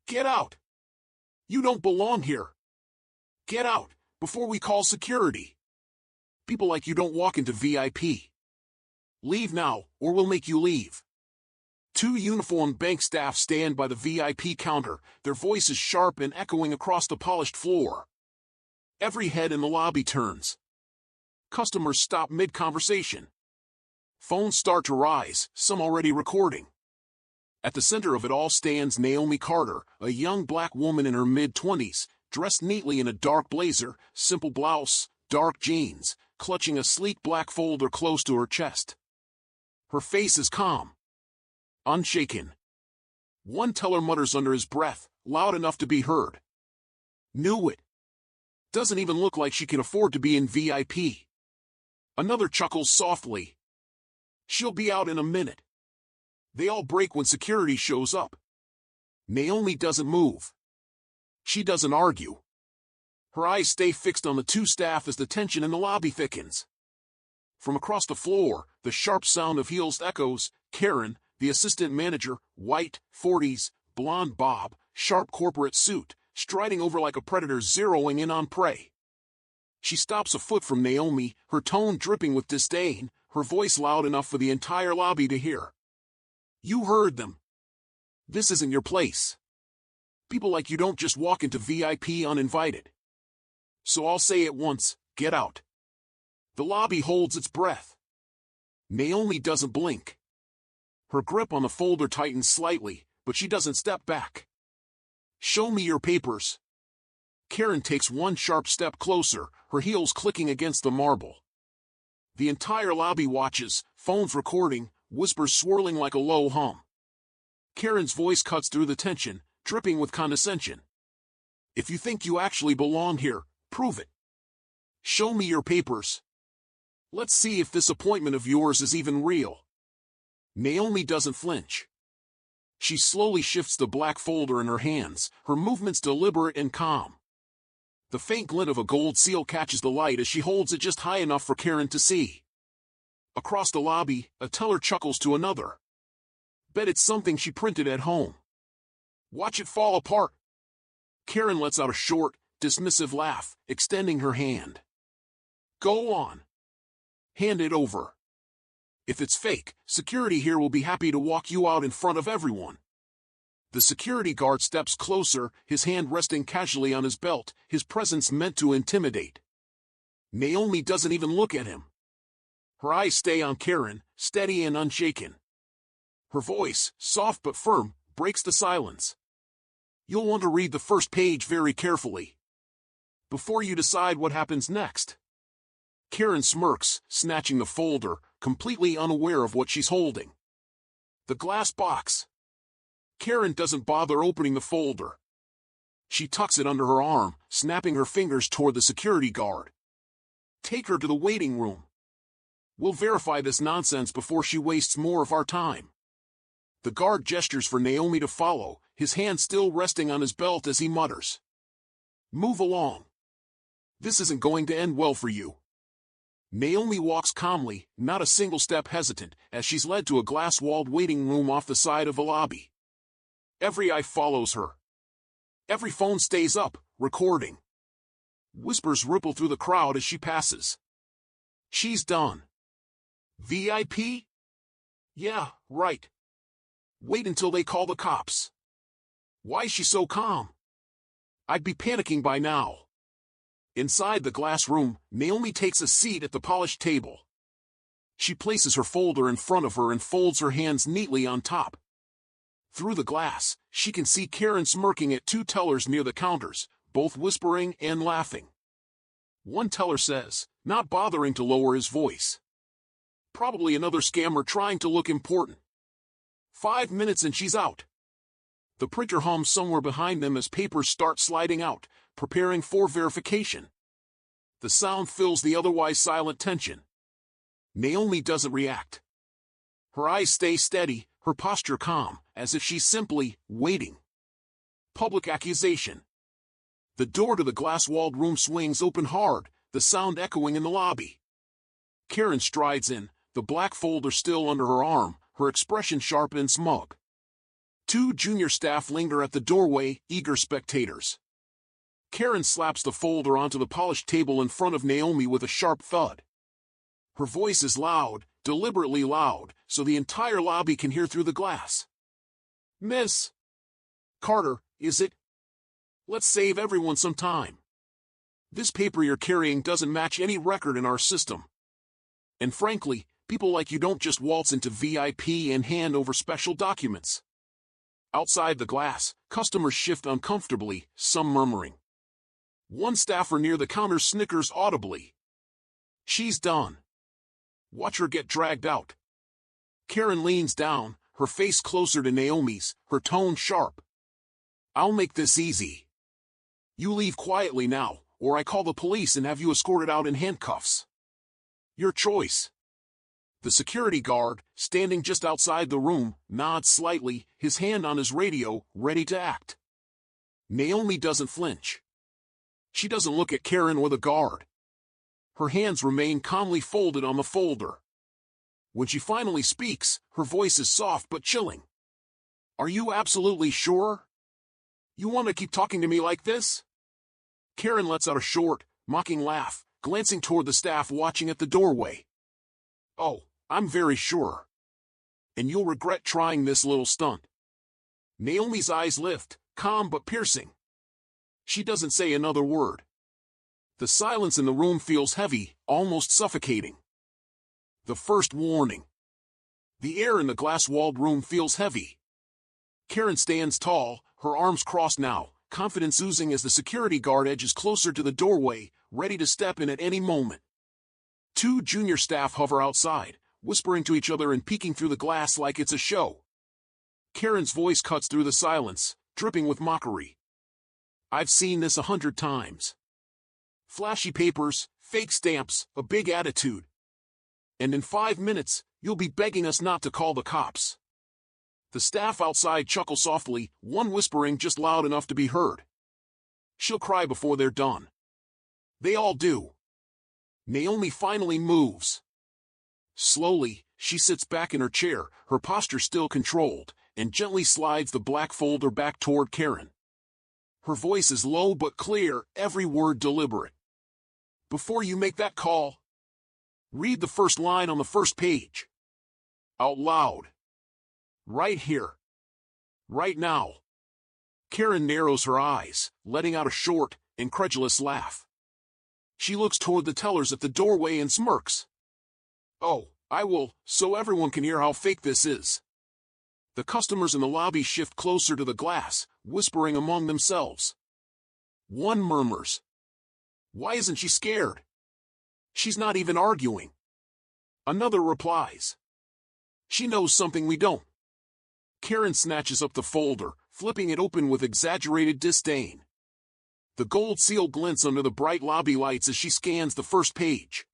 Get out! You don't belong here! Get out, before we call security! People like you don't walk into VIP. Leave now, or we'll make you leave. Two uniformed bank staff stand by the VIP counter, their voices sharp and echoing across the polished floor. Every head in the lobby turns. Customers stop mid-conversation. Phones start to rise, some already recording. At the center of it all stands Naomi Carter, a young black woman in her mid-20s, dressed neatly in a dark blazer, simple blouse, dark jeans, clutching a sleek black folder close to her chest. Her face is calm, unshaken. One teller mutters under his breath, loud enough to be heard. Knew it. Doesn't even look like she can afford to be in VIP. Another chuckles softly. She'll be out in a minute. They all break when security shows up. Naomi doesn't move. She doesn't argue. Her eyes stay fixed on the two staff as the tension in the lobby thickens. From across the floor, the sharp sound of heels echoes. Karen, the assistant manager, white, 40s, blonde bob, sharp corporate suit, striding over like a predator zeroing in on prey. She stops a foot from Naomi, her tone dripping with disdain, her voice loud enough for the entire lobby to hear. You heard them. This isn't your place. People like you don't just walk into VIP uninvited. So I'll say it once, get out. The lobby holds its breath. Naomi doesn't blink. Her grip on the folder tightens slightly, but she doesn't step back. Show me your papers. Karen takes one sharp step closer, her heels clicking against the marble. The entire lobby watches, phones recording, whispers swirling like a low hum. Karen's voice cuts through the tension, dripping with condescension. If you think you actually belong here, prove it. Show me your papers. Let's see if this appointment of yours is even real. Naomi doesn't flinch. She slowly shifts the black folder in her hands, her movements deliberate and calm. The faint glint of a gold seal catches the light as she holds it just high enough for Karen to see. Across the lobby, a teller chuckles to another. Bet it's something she printed at home. Watch it fall apart. Karen lets out a short, dismissive laugh, extending her hand. Go on. Hand it over. If it's fake, security here will be happy to walk you out in front of everyone. The security guard steps closer, his hand resting casually on his belt, his presence meant to intimidate. Naomi doesn't even look at him. Her eyes stay on Karen, steady and unshaken. Her voice, soft but firm, breaks the silence. You'll want to read the first page very carefully before you decide what happens next. Karen smirks, snatching the folder, completely unaware of what she's holding. The glass box. Karen doesn't bother opening the folder. She tucks it under her arm, snapping her fingers toward the security guard. Take her to the waiting room. We'll verify this nonsense before she wastes more of our time. The guard gestures for Naomi to follow, his hand still resting on his belt as he mutters. Move along. This isn't going to end well for you. Naomi walks calmly, not a single step hesitant, as she's led to a glass-walled waiting room off the side of the lobby. Every eye follows her. Every phone stays up, recording. Whispers ripple through the crowd as she passes. She's done. VIP? Yeah, right. Wait until they call the cops. Why is she so calm? I'd be panicking by now. Inside the glass room, Naomi takes a seat at the polished table. She places her folder in front of her and folds her hands neatly on top. Through the glass, she can see Karen smirking at two tellers near the counters, both whispering and laughing. One teller says, not bothering to lower his voice. Probably another scammer trying to look important. 5 minutes and she's out. The printer hums somewhere behind them as papers start sliding out, preparing for verification. The sound fills the otherwise silent tension. Naomi doesn't react. Her eyes stay steady, her posture calm, as if she's simply waiting. Public accusation. The door to the glass-walled room swings open hard, the sound echoing in the lobby. Karen strides in, the black folder still under her arm, her expression sharp and smug. Two junior staff linger at the doorway, eager spectators. Karen slaps the folder onto the polished table in front of Naomi with a sharp thud. Her voice is loud, deliberately loud, so the entire lobby can hear through the glass. "Miss Carter, is it? Let's save everyone some time. This paper you're carrying doesn't match any record in our system. And frankly, people like you don't just waltz into VIP and hand over special documents." Outside the glass, customers shift uncomfortably, some murmuring. One staffer near the counter snickers audibly. "She's done. Watch her get dragged out." Karen leans down, her face closer to Naomi's, her tone sharp. "I'll make this easy. You leave quietly now, or I call the police and have you escorted out in handcuffs. Your choice." The security guard, standing just outside the room, nods slightly, his hand on his radio, ready to act. Naomi doesn't flinch. She doesn't look at Karen or the guard. Her hands remain calmly folded on the folder. When she finally speaks, her voice is soft but chilling. "Are you absolutely sure? You want to keep talking to me like this?" Karen lets out a short, mocking laugh, glancing toward the staff watching at the doorway. "Oh, I'm very sure. And you'll regret trying this little stunt." Naomi's eyes lift, calm but piercing. She doesn't say another word. The silence in the room feels heavy, almost suffocating. The first warning. The air in the glass-walled room feels heavy. Karen stands tall, her arms crossed now, confidence oozing as the security guard edges closer to the doorway, ready to step in at any moment. Two junior staff hover outside, whispering to each other and peeking through the glass like it's a show. Karen's voice cuts through the silence, dripping with mockery. "I've seen this 100 times. Flashy papers, fake stamps, a big attitude. And in 5 minutes, you'll be begging us not to call the cops." The staff outside chuckle softly, one whispering just loud enough to be heard. "She'll cry before they're done." They all do. Naomi finally moves. Slowly, she sits back in her chair, her posture still controlled, and gently slides the black folder back toward Karen. Her voice is low but clear, every word deliberate. "Before you make that call, read the first line on the first page. Out loud. Right here. Right now." Karen narrows her eyes, letting out a short, incredulous laugh. She looks toward the tellers at the doorway and smirks. "Oh, I will, so everyone can hear how fake this is." The customers in the lobby shift closer to the glass, whispering among themselves. One murmurs, "Why isn't she scared? She's not even arguing." Another replies, "She knows something we don't." Karen snatches up the folder, flipping it open with exaggerated disdain. The gold seal glints under the bright lobby lights as she scans the first page.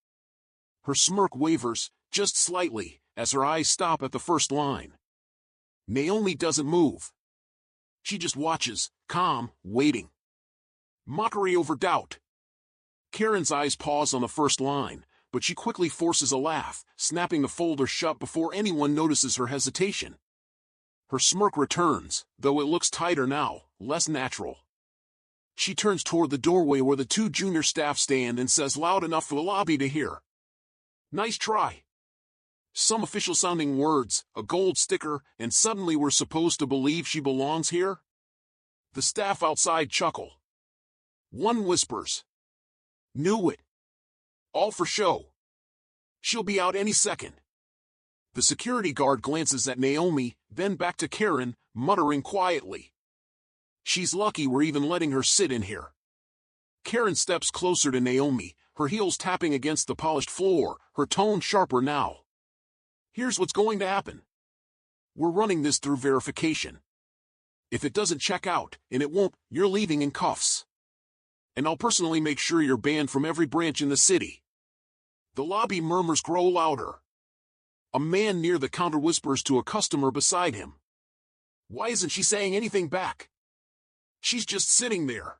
Her smirk wavers, just slightly, as her eyes stop at the first line. Naomi doesn't move. She just watches, calm, waiting. Mockery over doubt. Karen's eyes pause on the first line, but she quickly forces a laugh, snapping the folder shut before anyone notices her hesitation. Her smirk returns, though it looks tighter now, less natural. She turns toward the doorway where the two junior staff stand and says loud enough for the lobby to hear, "Nice try." Some official-sounding words, a gold sticker, and suddenly we're supposed to believe she belongs here? The staff outside chuckle. One whispers, "Knew it. All for show. She'll be out any second." The security guard glances at Naomi, then back to Karen, muttering quietly, "She's lucky we're even letting her sit in here." Karen steps closer to Naomi, her heels tapping against the polished floor, her tone sharper now. "Here's what's going to happen. We're running this through verification. If it doesn't check out, and it won't, you're leaving in cuffs. And I'll personally make sure you're banned from every branch in the city." The lobby murmurs grow louder. A man near the counter whispers to a customer beside him, "Why isn't she saying anything back? She's just sitting there."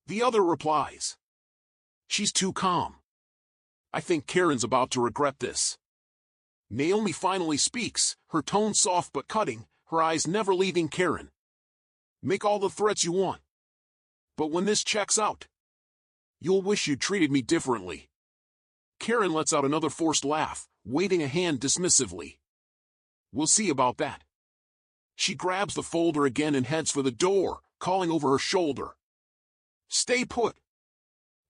The other replies, "She's too calm. I think Karen's about to regret this." Naomi finally speaks, her tone soft but cutting, her eyes never leaving Karen. Make all the threats you want. But when this checks out, you'll wish you treated me differently. Karen lets out another forced laugh, waving a hand dismissively. We'll see about that. She grabs the folder again and heads for the door, calling over her shoulder. Stay put.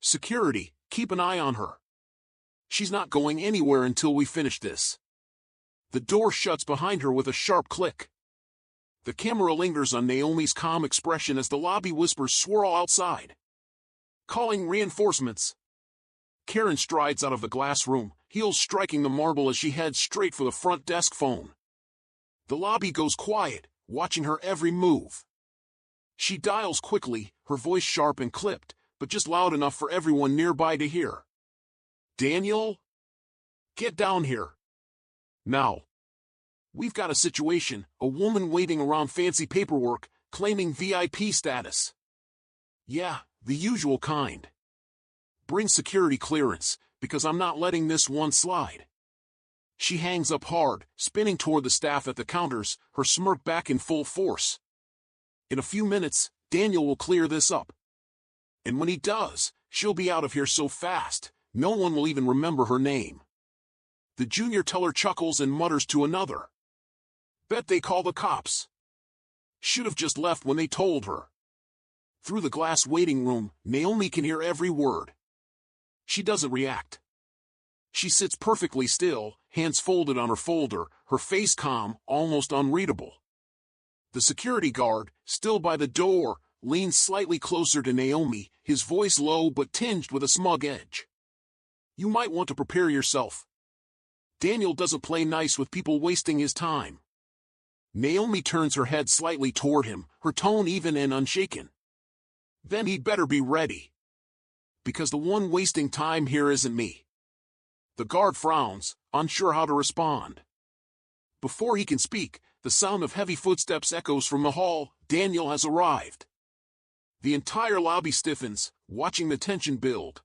Security, keep an eye on her. She's not going anywhere until we finish this. The door shuts behind her with a sharp click. The camera lingers on Naomi's calm expression as the lobby whispers swirl outside. Calling reinforcements. Karen strides out of the glass room, heels striking the marble as she heads straight for the front desk phone. The lobby goes quiet, watching her every move. She dials quickly, her voice sharp and clipped, but just loud enough for everyone nearby to hear. Daniel? Get down here. Now. We've got a situation, a woman waiting around fancy paperwork, claiming VIP status. Yeah, the usual kind. Bring security clearance, because I'm not letting this one slide. She hangs up hard, spinning toward the staff at the counters, her smirk back in full force. In a few minutes, Daniel will clear this up. And when he does, she'll be out of here so fast, no one will even remember her name. The junior teller chuckles and mutters to another. Bet they call the cops. Should have just left when they told her. Through the glass waiting room, Naomi can hear every word. She doesn't react. She sits perfectly still, hands folded on her folder, her face calm, almost unreadable. The security guard, still by the door, leans slightly closer to Naomi, his voice low but tinged with a smug edge. You might want to prepare yourself. Daniel doesn't play nice with people wasting his time. Naomi turns her head slightly toward him, her tone even and unshaken. Then he'd better be ready. Because the one wasting time here isn't me. The guard frowns, unsure how to respond. Before he can speak, the sound of heavy footsteps echoes from the hall. Daniel has arrived. The entire lobby stiffens, watching the tension build.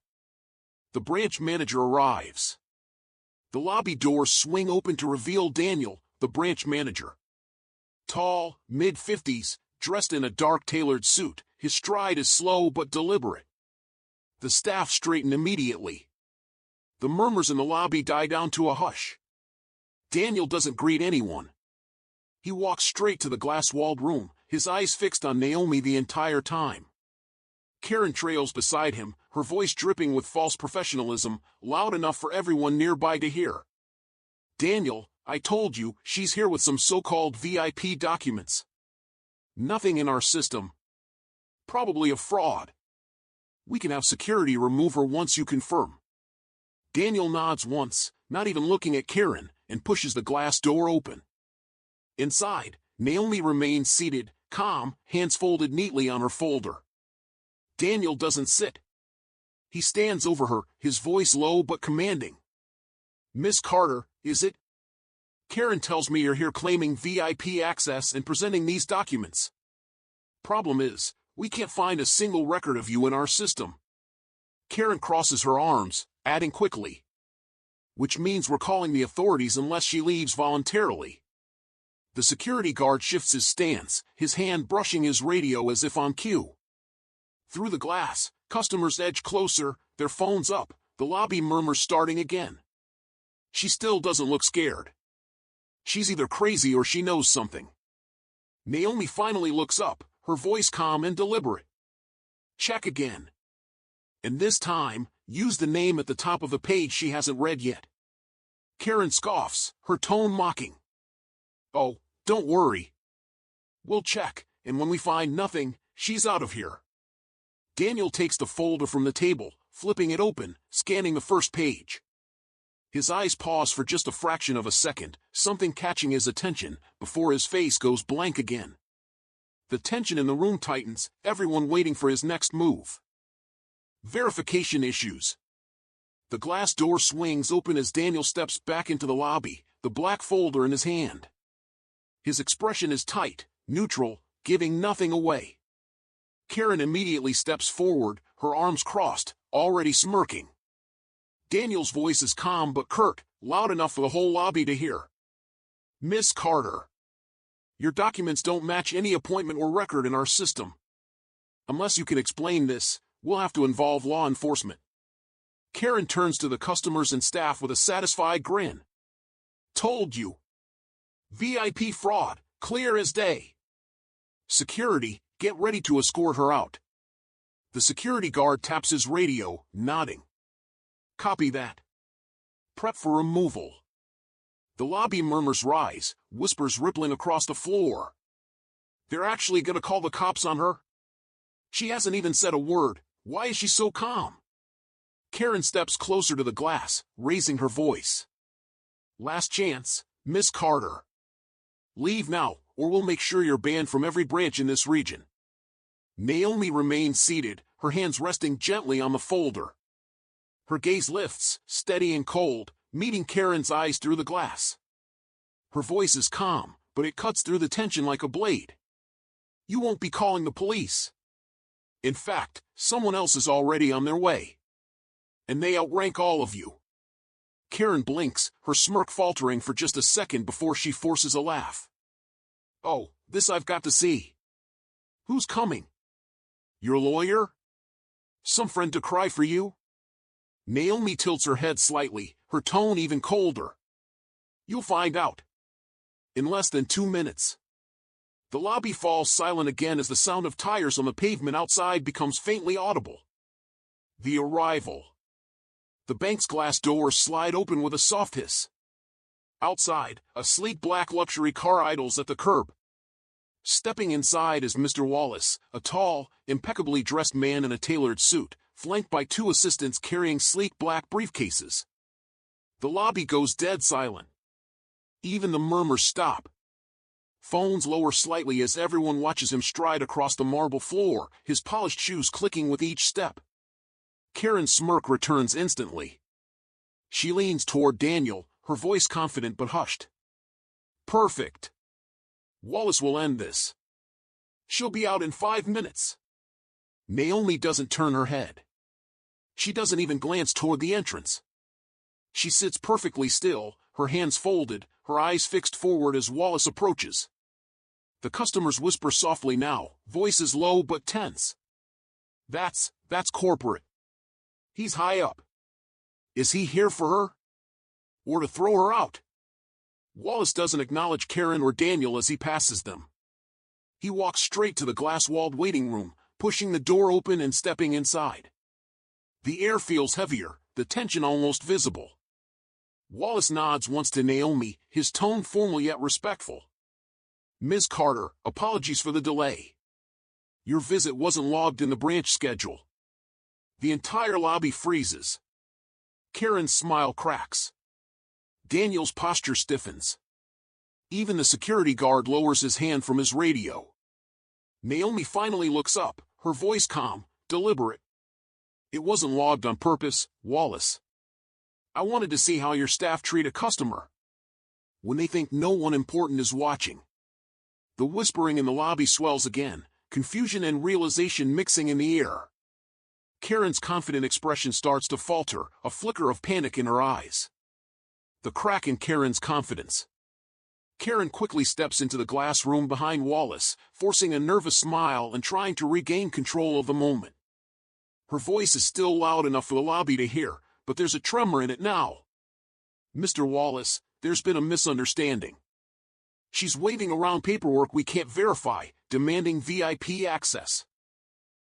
The branch manager arrives. The lobby doors swing open to reveal Daniel, the branch manager. Tall, mid-50s, dressed in a dark tailored suit, his stride is slow but deliberate. The staff straighten immediately. The murmurs in the lobby die down to a hush. Daniel doesn't greet anyone. He walks straight to the glass-walled room, his eyes fixed on Naomi the entire time. Karen trails beside him, her voice dripping with false professionalism, loud enough for everyone nearby to hear. Daniel, I told you, she's here with some so-called VIP documents. Nothing in our system. Probably a fraud. We can have security remove her once you confirm. Daniel nods once, not even looking at Karen, and pushes the glass door open. Inside, Naomi remains seated, calm, hands folded neatly on her folder. Daniel doesn't sit. He stands over her, his voice low but commanding. Miss Carter, is it? Karen tells me you're here claiming VIP access and presenting these documents. Problem is, we can't find a single record of you in our system. Karen crosses her arms, adding quickly. Which means we're calling the authorities unless she leaves voluntarily. The security guard shifts his stance, his hand brushing his radio as if on cue. Through the glass, customers edge closer, their phones up, the lobby murmurs starting again. She still doesn't look scared. She's either crazy or she knows something. Naomi finally looks up, her voice calm and deliberate. Check again. And this time, use the name at the top of the page she hasn't read yet. Karen scoffs, her tone mocking. Oh, don't worry. We'll check, and when we find nothing, she's out of here. Daniel takes the folder from the table, flipping it open, scanning the first page. His eyes pause for just a fraction of a second, something catching his attention, before his face goes blank again. The tension in the room tightens, everyone waiting for his next move. Verification issues. The glass door swings open as Daniel steps back into the lobby, the black folder in his hand. His expression is tight, neutral, giving nothing away. Karen immediately steps forward, her arms crossed, already smirking. Daniel's voice is calm but curt, loud enough for the whole lobby to hear. Miss Carter. Your documents don't match any appointment or record in our system. Unless you can explain this, we'll have to involve law enforcement. Karen turns to the customers and staff with a satisfied grin. Told you. VIP fraud, clear as day. Security, get ready to escort her out. The security guard taps his radio, nodding. Copy that. Prep for removal. The lobby murmurs rise, whispers rippling across the floor. They're actually gonna call the cops on her? She hasn't even said a word. Why is she so calm? Karen steps closer to the glass, raising her voice. Last chance, Miss Carter. Leave now, or we'll make sure you're banned from every branch in this region. Naomi remains seated, her hands resting gently on the folder. Her gaze lifts, steady and cold, meeting Karen's eyes through the glass. Her voice is calm, but it cuts through the tension like a blade. You won't be calling the police. In fact, someone else is already on their way. And they outrank all of you. Karen blinks, her smirk faltering for just a second before she forces a laugh. Oh, this I've got to see. Who's coming? Your lawyer? Some friend to cry for you? Naomi tilts her head slightly, her tone even colder. You'll find out. In less than 2 minutes. The lobby falls silent again as the sound of tires on the pavement outside becomes faintly audible. The arrival. The bank's glass doors slide open with a soft hiss. Outside, a sleek black luxury car idles at the curb. Stepping inside is Mr. Wallace, a tall, impeccably dressed man in a tailored suit, flanked by 2 assistants carrying sleek black briefcases. The lobby goes dead silent. Even the murmurs stop. Phones lower slightly as everyone watches him stride across the marble floor, his polished shoes clicking with each step. Karen's smirk returns instantly. She leans toward Daniel, her voice confident but hushed. Perfect. Wallace will end this. She'll be out in 5 minutes. Naomi doesn't turn her head. She doesn't even glance toward the entrance. She sits perfectly still, her hands folded, her eyes fixed forward as Wallace approaches. The customers whisper softly now, voices low but tense. That's corporate. He's high up. Is he here for her? Or to throw her out? Wallace doesn't acknowledge Karen or Daniel as he passes them. He walks straight to the glass-walled waiting room, pushing the door open and stepping inside. The air feels heavier, the tension almost visible. Wallace nods once to Naomi, his tone formal yet respectful. Ms. Carter, apologies for the delay. Your visit wasn't logged in the branch schedule. The entire lobby freezes. Karen's smile cracks. Daniel's posture stiffens. Even the security guard lowers his hand from his radio. Naomi finally looks up, her voice calm, deliberate. It wasn't logged on purpose, Wallace. I wanted to see how your staff treat a customer. When they think no one important is watching. The whispering in the lobby swells again, confusion and realization mixing in the air. Karen's confident expression starts to falter, a flicker of panic in her eyes. The crack in Karen's confidence. Karen quickly steps into the glass room behind Wallace, forcing a nervous smile and trying to regain control of the moment. Her voice is still loud enough for the lobby to hear, but there's a tremor in it now. Mr. Wallace, there's been a misunderstanding. She's waving around paperwork we can't verify, demanding VIP access.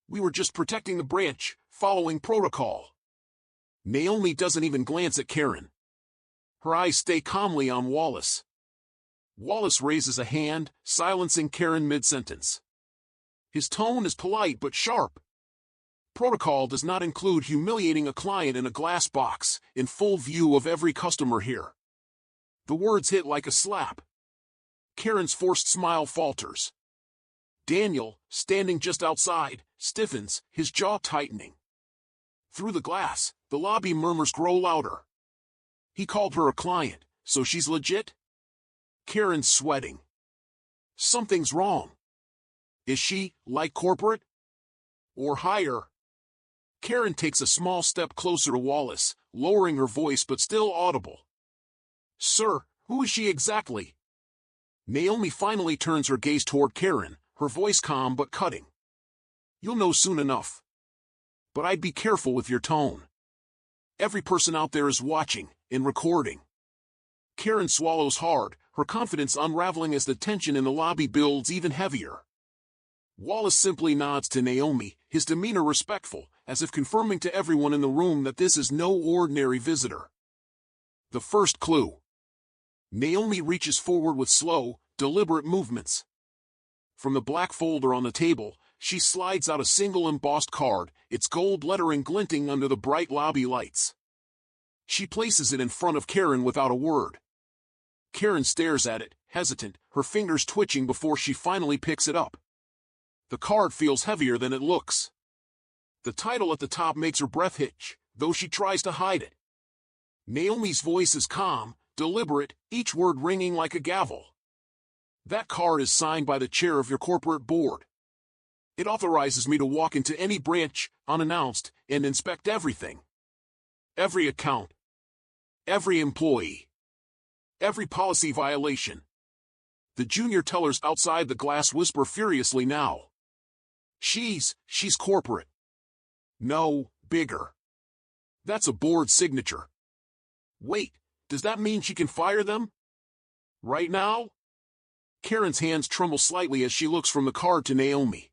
We were just protecting the branch, following protocol. Naomi doesn't even glance at Karen. Her eyes stay calmly on Wallace. Wallace raises a hand, silencing Karen mid-sentence. His tone is polite but sharp. Protocol does not include humiliating a client in a glass box, in full view of every customer here. The words hit like a slap. Karen's forced smile falters. Daniel, standing just outside, stiffens, his jaw tightening. Through the glass, the lobby murmurs grow louder. He called her a client, so she's legit? Karen's sweating. Something's wrong. Is she, like corporate? Or higher? Karen takes a small step closer to Wallace, lowering her voice but still audible. Sir, who is she exactly? Naomi finally turns her gaze toward Karen, her voice calm but cutting. You'll know soon enough. But I'd be careful with your tone. Every person out there is watching and recording. Karen swallows hard, her confidence unraveling as the tension in the lobby builds even heavier. Wallace simply nods to Naomi, his demeanor respectful, as if confirming to everyone in the room that this is no ordinary visitor. The first clue. Naomi reaches forward with slow, deliberate movements. From the black folder on the table, she slides out a single embossed card, its gold lettering glinting under the bright lobby lights. She places it in front of Karen without a word. Karen stares at it, hesitant, her fingers twitching before she finally picks it up. The card feels heavier than it looks. The title at the top makes her breath hitch, though she tries to hide it. Naomi's voice is calm, deliberate, each word ringing like a gavel. That card is signed by the chair of your corporate board. It authorizes me to walk into any branch, unannounced, and inspect everything. Every account. Every employee. Every policy violation. The junior tellers outside the glass whisper furiously now. She's corporate. No, bigger. That's a board signature. Wait, does that mean she can fire them? Right now? Karen's hands tremble slightly as she looks from the card to Naomi.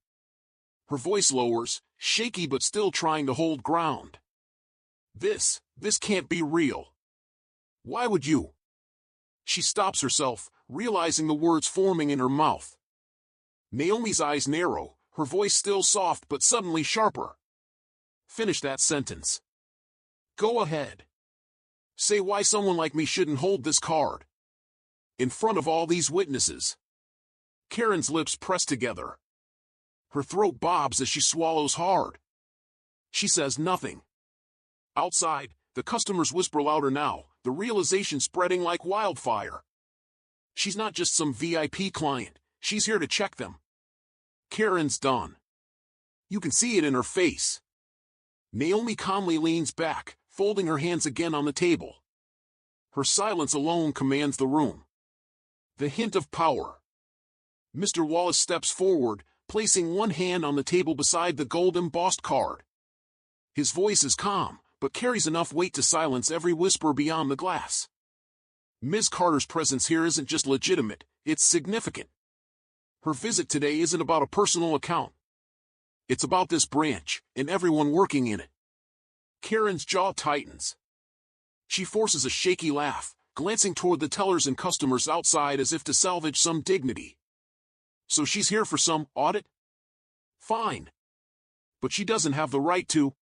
Her voice lowers, shaky but still trying to hold ground. This can't be real. Why would you? She stops herself, realizing the words forming in her mouth. Naomi's eyes narrow, her voice still soft but suddenly sharper. Finish that sentence. Go ahead. Say why someone like me shouldn't hold this card. In front of all these witnesses. Karen's lips press together. Her throat bobs as she swallows hard. She says nothing. Outside, the customers whisper louder now, the realization spreading like wildfire. She's not just some VIP client, she's here to check them. Karen's done. You can see it in her face. Naomi calmly leans back, folding her hands again on the table. Her silence alone commands the room. The hint of power. Mr. Wallace steps forward, placing one hand on the table beside the gold embossed card. His voice is calm, but carries enough weight to silence every whisper beyond the glass. Ms. Carter's presence here isn't just legitimate, it's significant. Her visit today isn't about a personal account. It's about this branch, and everyone working in it. Karen's jaw tightens. She forces a shaky laugh, glancing toward the tellers and customers outside as if to salvage some dignity. So she's here for some audit? Fine. But she doesn't have the right to.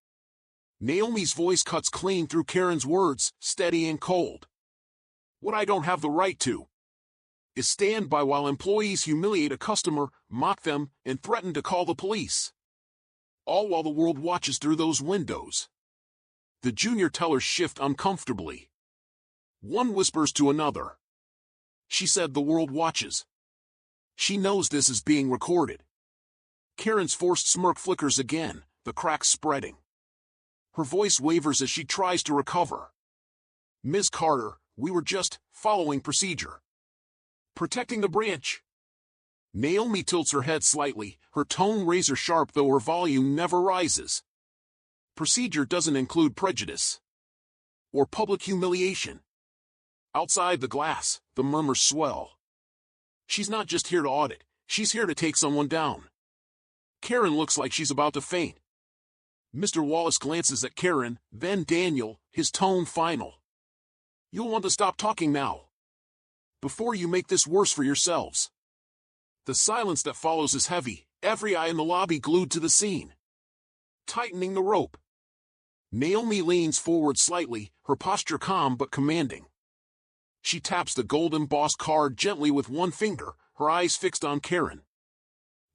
Naomi's voice cuts clean through Karen's words, steady and cold. What I don't have the right to is stand by while employees humiliate a customer, mock them, and threaten to call the police. All while the world watches through those windows. The junior tellers shift uncomfortably. One whispers to another. She said the world watches. She knows this is being recorded. Karen's forced smirk flickers again, the cracks spreading. Her voice wavers as she tries to recover. Ms. Carter, we were just following procedure. Protecting the branch. Naomi tilts her head slightly, her tone razor sharp though her volume never rises. Procedure doesn't include prejudice. Or public humiliation. Outside the glass, the murmurs swell. She's not just here to audit, she's here to take someone down. Karen looks like she's about to faint. Mr. Wallace glances at Karen, then Daniel, his tone final. You'll want to stop talking now. Before you make this worse for yourselves. The silence that follows is heavy, every eye in the lobby glued to the scene. Tightening the rope. Naomi leans forward slightly, her posture calm but commanding. She taps the gold embossed card gently with one finger, her eyes fixed on Karen.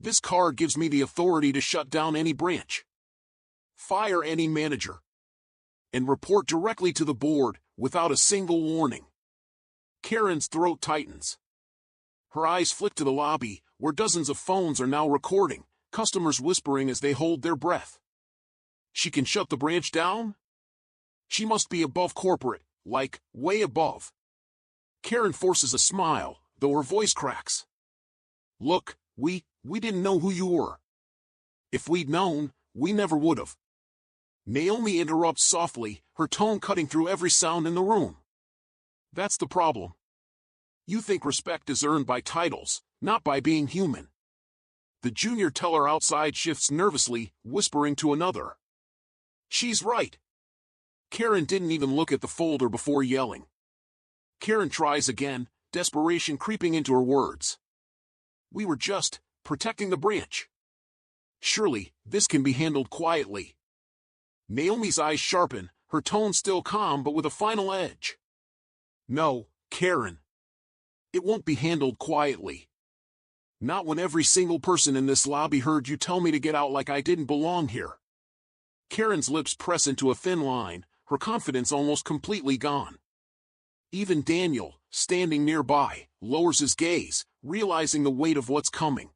This card gives me the authority to shut down any branch. Fire any manager. And report directly to the board, without a single warning. Karen's throat tightens. Her eyes flick to the lobby, where dozens of phones are now recording, customers whispering as they hold their breath. She can shut the branch down? She must be above corporate, like, way above. Karen forces a smile, though her voice cracks. Look, we didn't know who you were. If we'd known, we never would've. Naomi interrupts softly, her tone cutting through every sound in the room. That's the problem. You think respect is earned by titles, not by being human. The junior teller outside shifts nervously, whispering to another. She's right. Karen didn't even look at the folder before yelling. Karen tries again, desperation creeping into her words. We were just protecting the branch. Surely, this can be handled quietly. Naomi's eyes sharpen, her tone still calm but with a final edge. No, Karen. It won't be handled quietly. Not when every single person in this lobby heard you tell me to get out like I didn't belong here. Karen's lips press into a thin line, her confidence almost completely gone. Even Daniel, standing nearby, lowers his gaze, realizing the weight of what's coming.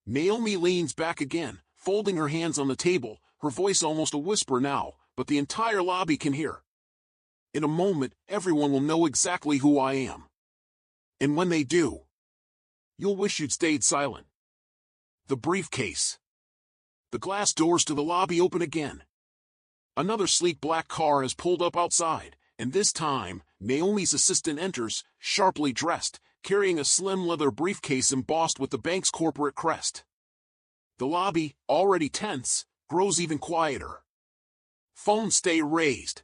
Naomi leans back again, folding her hands on the table, her voice almost a whisper now, but the entire lobby can hear. In a moment, everyone will know exactly who I am. And when they do, you'll wish you'd stayed silent. The briefcase. The glass doors to the lobby open again. Another sleek black car has pulled up outside, and this time, Naomi's assistant enters, sharply dressed, carrying a slim leather briefcase embossed with the bank's corporate crest. The lobby, already tense, grows even quieter. Phones stay raised.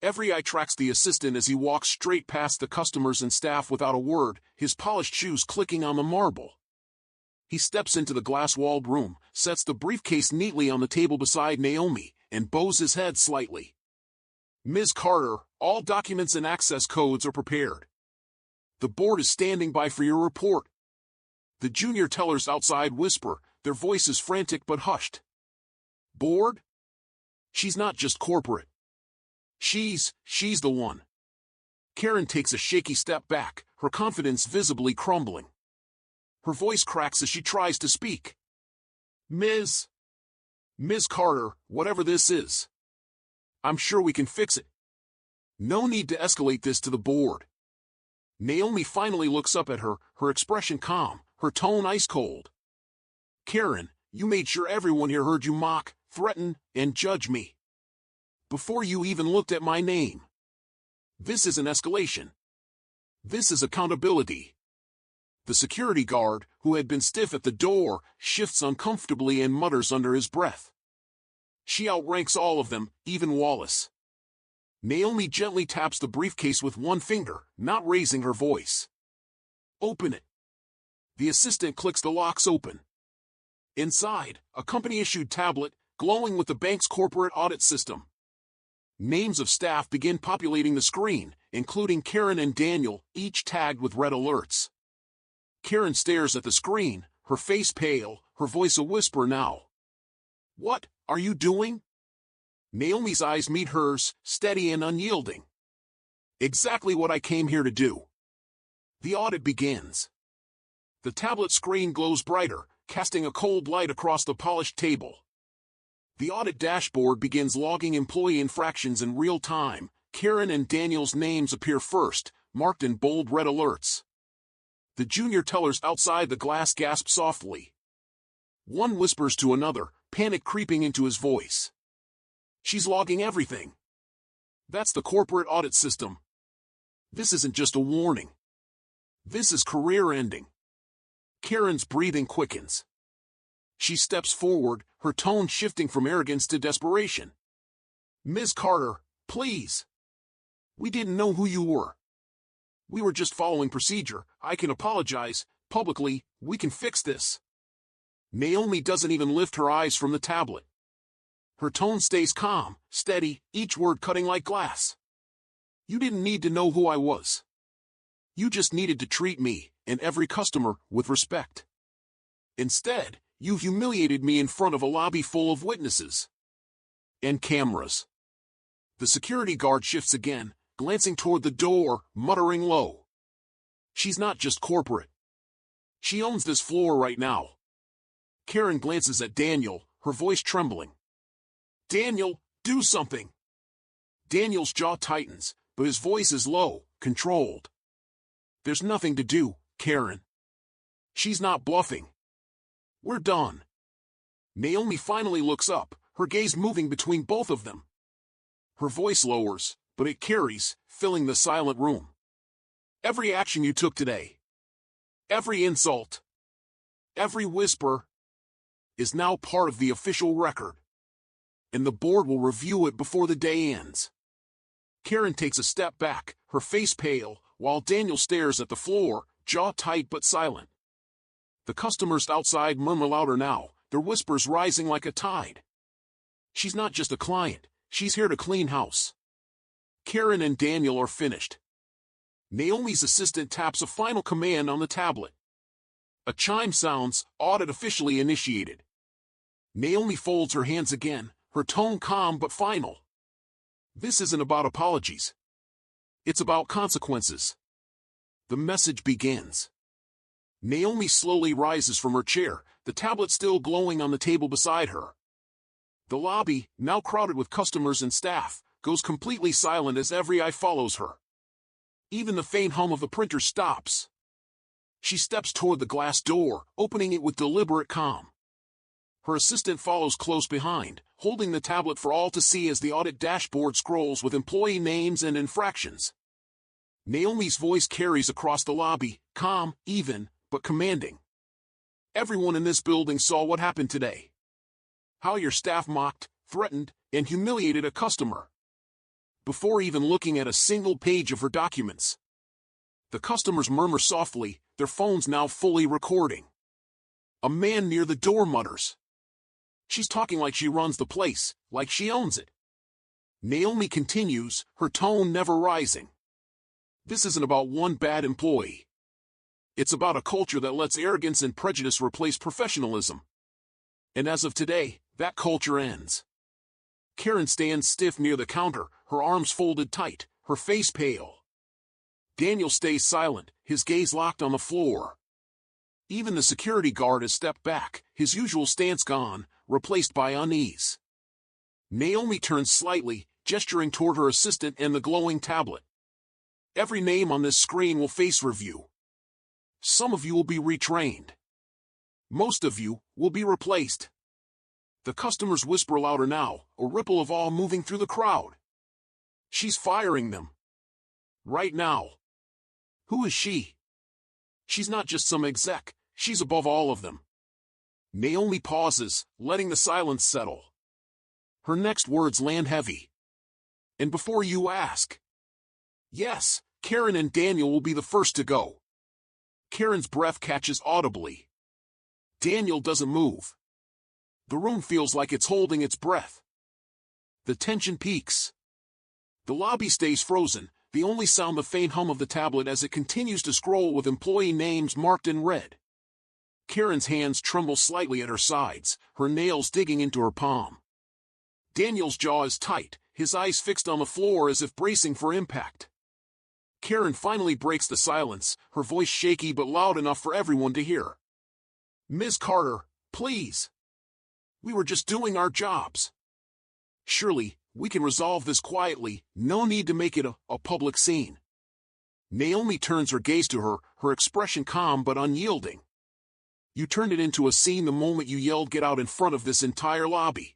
Every eye tracks the assistant as he walks straight past the customers and staff without a word, his polished shoes clicking on the marble. He steps into the glass-walled room, sets the briefcase neatly on the table beside Naomi, and bows his head slightly. Ms. Carter, all documents and access codes are prepared. The board is standing by for your report. The junior tellers outside whisper, their voices frantic but hushed. Board? She's not just corporate. She's the one. Karen takes a shaky step back, her confidence visibly crumbling. Her voice cracks as she tries to speak. Ms. Carter, whatever this is. I'm sure we can fix it. No need to escalate this to the board. Naomi finally looks up at her, her expression calm, her tone ice cold. Karen, you made sure everyone here heard you mock, threaten, and judge me. Before you even looked at my name. This isn't escalation. This is accountability. The security guard, who had been stiff at the door, shifts uncomfortably and mutters under his breath. She outranks all of them, even Wallace. Naomi gently taps the briefcase with one finger, not raising her voice. Open it. The assistant clicks the locks open. Inside, a company-issued tablet, glowing with the bank's corporate audit system. Names of staff begin populating the screen, including Karen and Daniel, each tagged with red alerts. Karen stares at the screen, her face pale, her voice a whisper now. What are you doing? Naomi's eyes meet hers, steady and unyielding. Exactly what I came here to do. The audit begins. The tablet screen glows brighter, casting a cold light across the polished table. The audit dashboard begins logging employee infractions in real time. Karen and Daniel's names appear first, marked in bold red alerts. The junior tellers outside the glass gasp softly. One whispers to another, panic creeping into his voice. She's logging everything. That's the corporate audit system. This isn't just a warning. This is career-ending. Karen's breathing quickens. She steps forward, her tone shifting from arrogance to desperation. Ms. Carter, please. We didn't know who you were. We were just following procedure. I can apologize, publicly, we can fix this. Naomi doesn't even lift her eyes from the tablet. Her tone stays calm, steady, each word cutting like glass. You didn't need to know who I was. You just needed to treat me, and every customer, with respect. Instead, you humiliated me in front of a lobby full of witnesses. And cameras. The security guard shifts again, glancing toward the door, muttering low. She's not just corporate. She owns this floor right now. Karen glances at Daniel, her voice trembling. Daniel, do something. Daniel's jaw tightens, but his voice is low, controlled. There's nothing to do, Karen. She's not bluffing. We're done. Naomi finally looks up, her gaze moving between both of them. Her voice lowers, but it carries, filling the silent room. Every action you took today, every insult, every whisper, is now part of the official record. And the board will review it before the day ends. Karen takes a step back, her face pale, while Daniel stares at the floor, jaw tight but silent. The customers outside murmur louder now, their whispers rising like a tide. She's not just a client, she's here to clean house. Karen and Daniel are finished. Naomi's assistant taps a final command on the tablet. A chime sounds, audit officially initiated. Naomi folds her hands again, her tone calm but final. This isn't about apologies. It's about consequences. The message begins. Naomi slowly rises from her chair, the tablet still glowing on the table beside her. The lobby, now crowded with customers and staff, goes completely silent as every eye follows her. Even the faint hum of the printer stops. She steps toward the glass door, opening it with deliberate calm. Her assistant follows close behind, holding the tablet for all to see as the audit dashboard scrolls with employee names and infractions. Naomi's voice carries across the lobby, calm, even, but commanding. Everyone in this building saw what happened today. How your staff mocked, threatened, and humiliated a customer. Before even looking at a single page of her documents. The customers murmur softly, their phones now fully recording. A man near the door mutters. She's talking like she runs the place, like she owns it. Naomi continues, her tone never rising. This isn't about one bad employee. It's about a culture that lets arrogance and prejudice replace professionalism. And as of today, that culture ends. Karen stands stiff near the counter, her arms folded tight, her face pale. Daniel stays silent, his gaze locked on the floor. Even the security guard has stepped back, his usual stance gone, replaced by unease. Naomi turns slightly, gesturing toward her assistant and the glowing tablet. Every name on this screen will face review. Some of you will be retrained. Most of you will be replaced. The customers whisper louder now, a ripple of awe moving through the crowd. She's firing them. Right now. Who is she? She's not just some exec, she's above all of them. Naomi pauses, letting the silence settle. Her next words land heavy. And before you ask. Yes, Karen and Daniel will be the first to go. Karen's breath catches audibly. Daniel doesn't move. The room feels like it's holding its breath. The tension peaks. The lobby stays frozen, the only sound the faint hum of the tablet as it continues to scroll with employee names marked in red. Karen's hands tremble slightly at her sides, her nails digging into her palm. Daniel's jaw is tight, his eyes fixed on the floor as if bracing for impact. Karen finally breaks the silence, her voice shaky but loud enough for everyone to hear. Ms. Carter, please. We were just doing our jobs. Surely, we can resolve this quietly, no need to make it a public scene. Naomi turns her gaze to her, her expression calm but unyielding. You turned it into a scene the moment you yelled get out in front of this entire lobby.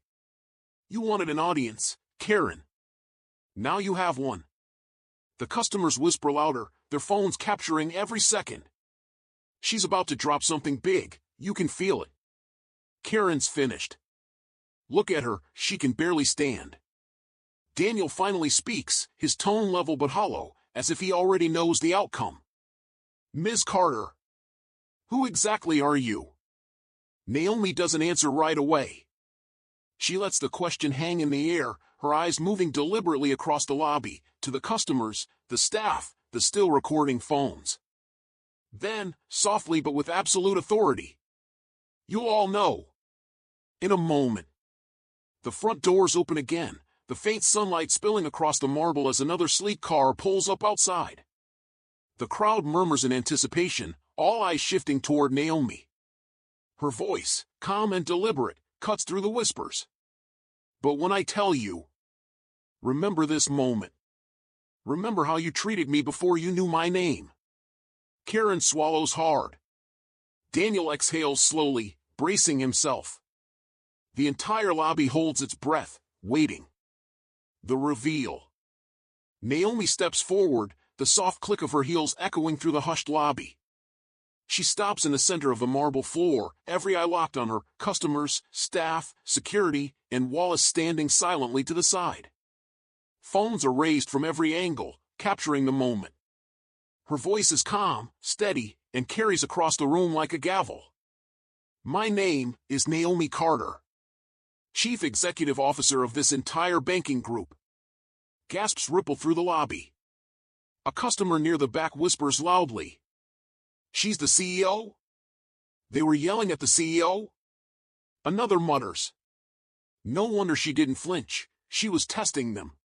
You wanted an audience, Karen. Now you have one. The customers whisper louder, their phones capturing every second. She's about to drop something big, you can feel it. Karen's finished. Look at her, she can barely stand. Daniel finally speaks, his tone level but hollow, as if he already knows the outcome. Ms. Carter. Who exactly are you? Naomi doesn't answer right away. She lets the question hang in the air, her eyes moving deliberately across the lobby, to the customers, the staff, the still recording phones. Then, softly but with absolute authority. You'll all know. In a moment. The front doors open again, the faint sunlight spilling across the marble as another sleek car pulls up outside. The crowd murmurs in anticipation, all eyes shifting toward Naomi. Her voice, calm and deliberate, cuts through the whispers. But when I tell you, remember this moment. Remember how you treated me before you knew my name. Karen swallows hard. Daniel exhales slowly, bracing himself. The entire lobby holds its breath, waiting. The reveal. Naomi steps forward, the soft click of her heels echoing through the hushed lobby. She stops in the center of the marble floor, every eye locked on her, customers, staff, security, and Wallace standing silently to the side. Phones are raised from every angle, capturing the moment. Her voice is calm, steady, and carries across the room like a gavel. My name is Naomi Carter, Chief Executive Officer of this entire banking group. Gasps ripple through the lobby. A customer near the back whispers loudly, "She's the CEO?" They were yelling at the CEO? Another mutters, "No wonder she didn't flinch, she was testing them."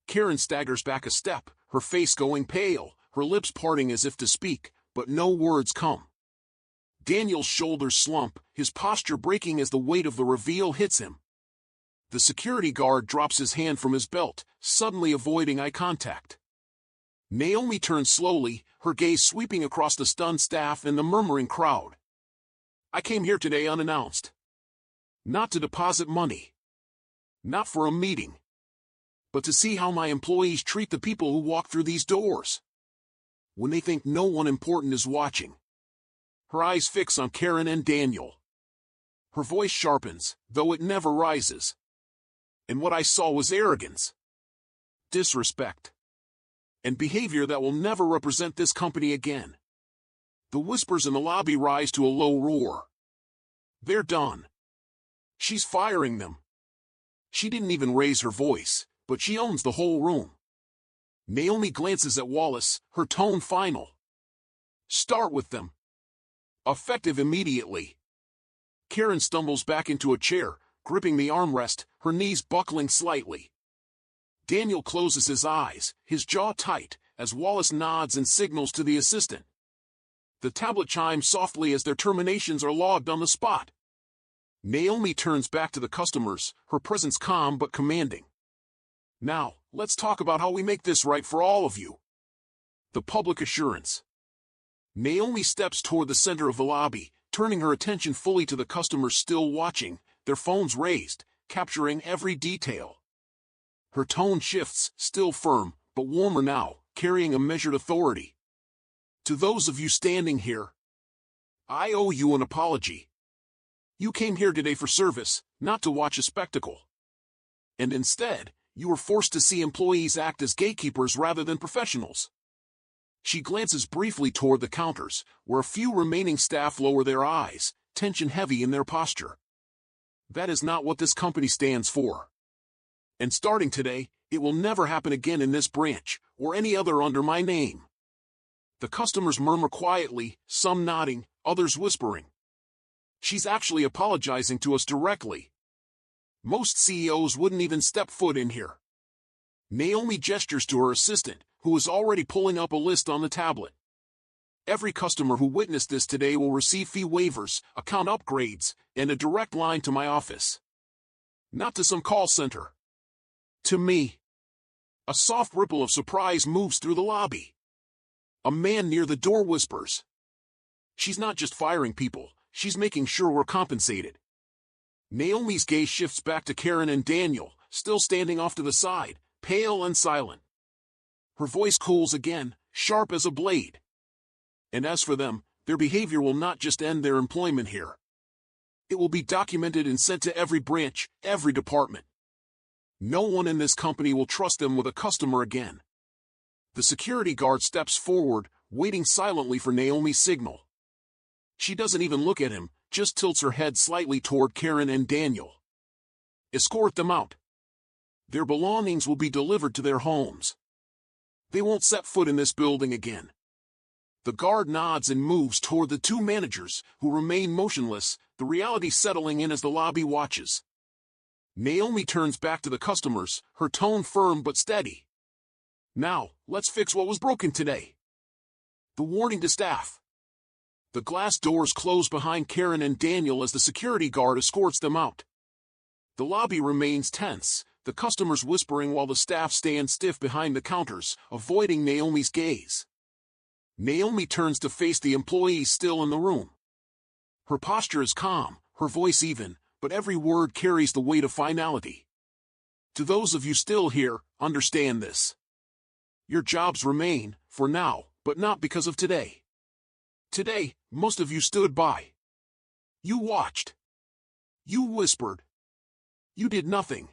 Karen staggers back a step, her face going pale, her lips parting as if to speak, but no words come. Daniel's shoulders slump, his posture breaking as the weight of the reveal hits him. The security guard drops his hand from his belt, suddenly avoiding eye contact. Naomi turns slowly, her gaze sweeping across the stunned staff and the murmuring crowd. I came here today unannounced. Not to deposit money. Not for a meeting. But to see how my employees treat the people who walk through these doors. When they think no one important is watching. Her eyes fix on Karen and Daniel. Her voice sharpens, though it never rises. And what I saw was arrogance. Disrespect. And behavior that will never represent this company again. The whispers in the lobby rise to a low roar. They're done. She's firing them. She didn't even raise her voice, but she owns the whole room. Naomi glances at Wallace, her tone final. Start with them. Effective immediately. Karen stumbles back into a chair, gripping the armrest, her knees buckling slightly. Daniel closes his eyes, his jaw tight, as Wallace nods and signals to the assistant. The tablet chimes softly as their terminations are logged on the spot. Naomi turns back to the customers, her presence calm but commanding. Now, let's talk about how we make this right for all of you. The public assurance. Naomi steps toward the center of the lobby, turning her attention fully to the customers still watching, their phones raised, capturing every detail. Her tone shifts, still firm, but warmer now, carrying a measured authority. To those of you standing here, I owe you an apology. You came here today for service, not to watch a spectacle. And instead, you were forced to see employees act as gatekeepers rather than professionals. She glances briefly toward the counters, where a few remaining staff lower their eyes, tension heavy in their posture. That is not what this company stands for. And starting today, it will never happen again in this branch, or any other under my name. The customers murmur quietly, some nodding, others whispering. She's actually apologizing to us directly. Most CEOs wouldn't even step foot in here. Naomi gestures to her assistant, who is already pulling up a list on the tablet. Every customer who witnessed this today will receive fee waivers, account upgrades, and a direct line to my office. Not to some call center. To me. A soft ripple of surprise moves through the lobby. A man near the door whispers. She's not just firing people, she's making sure we're compensated. Naomi's gaze shifts back to Karen and Daniel, still standing off to the side, pale and silent. Her voice cools again, sharp as a blade. And as for them, their behavior will not just end their employment here. It will be documented and sent to every branch, every department. No one in this company will trust them with a customer again. The security guard steps forward, waiting silently for Naomi's signal. She doesn't even look at him, just tilts her head slightly toward Karen and Daniel. Escort them out. Their belongings will be delivered to their homes. They won't set foot in this building again. The guard nods and moves toward the two managers, who remain motionless, the reality settling in as the lobby watches. Naomi turns back to the customers, her tone firm but steady. Now, let's fix what was broken today. The warning to staff. The glass doors close behind Karen and Daniel as the security guard escorts them out. The lobby remains tense, the customers whispering while the staff stand stiff behind the counters, avoiding Naomi's gaze. Naomi turns to face the employees still in the room. Her posture is calm, her voice even, but every word carries the weight of finality. To those of you still here, understand this. Your jobs remain, for now, but not because of today. Today, most of you stood by. You watched. You whispered. You did nothing.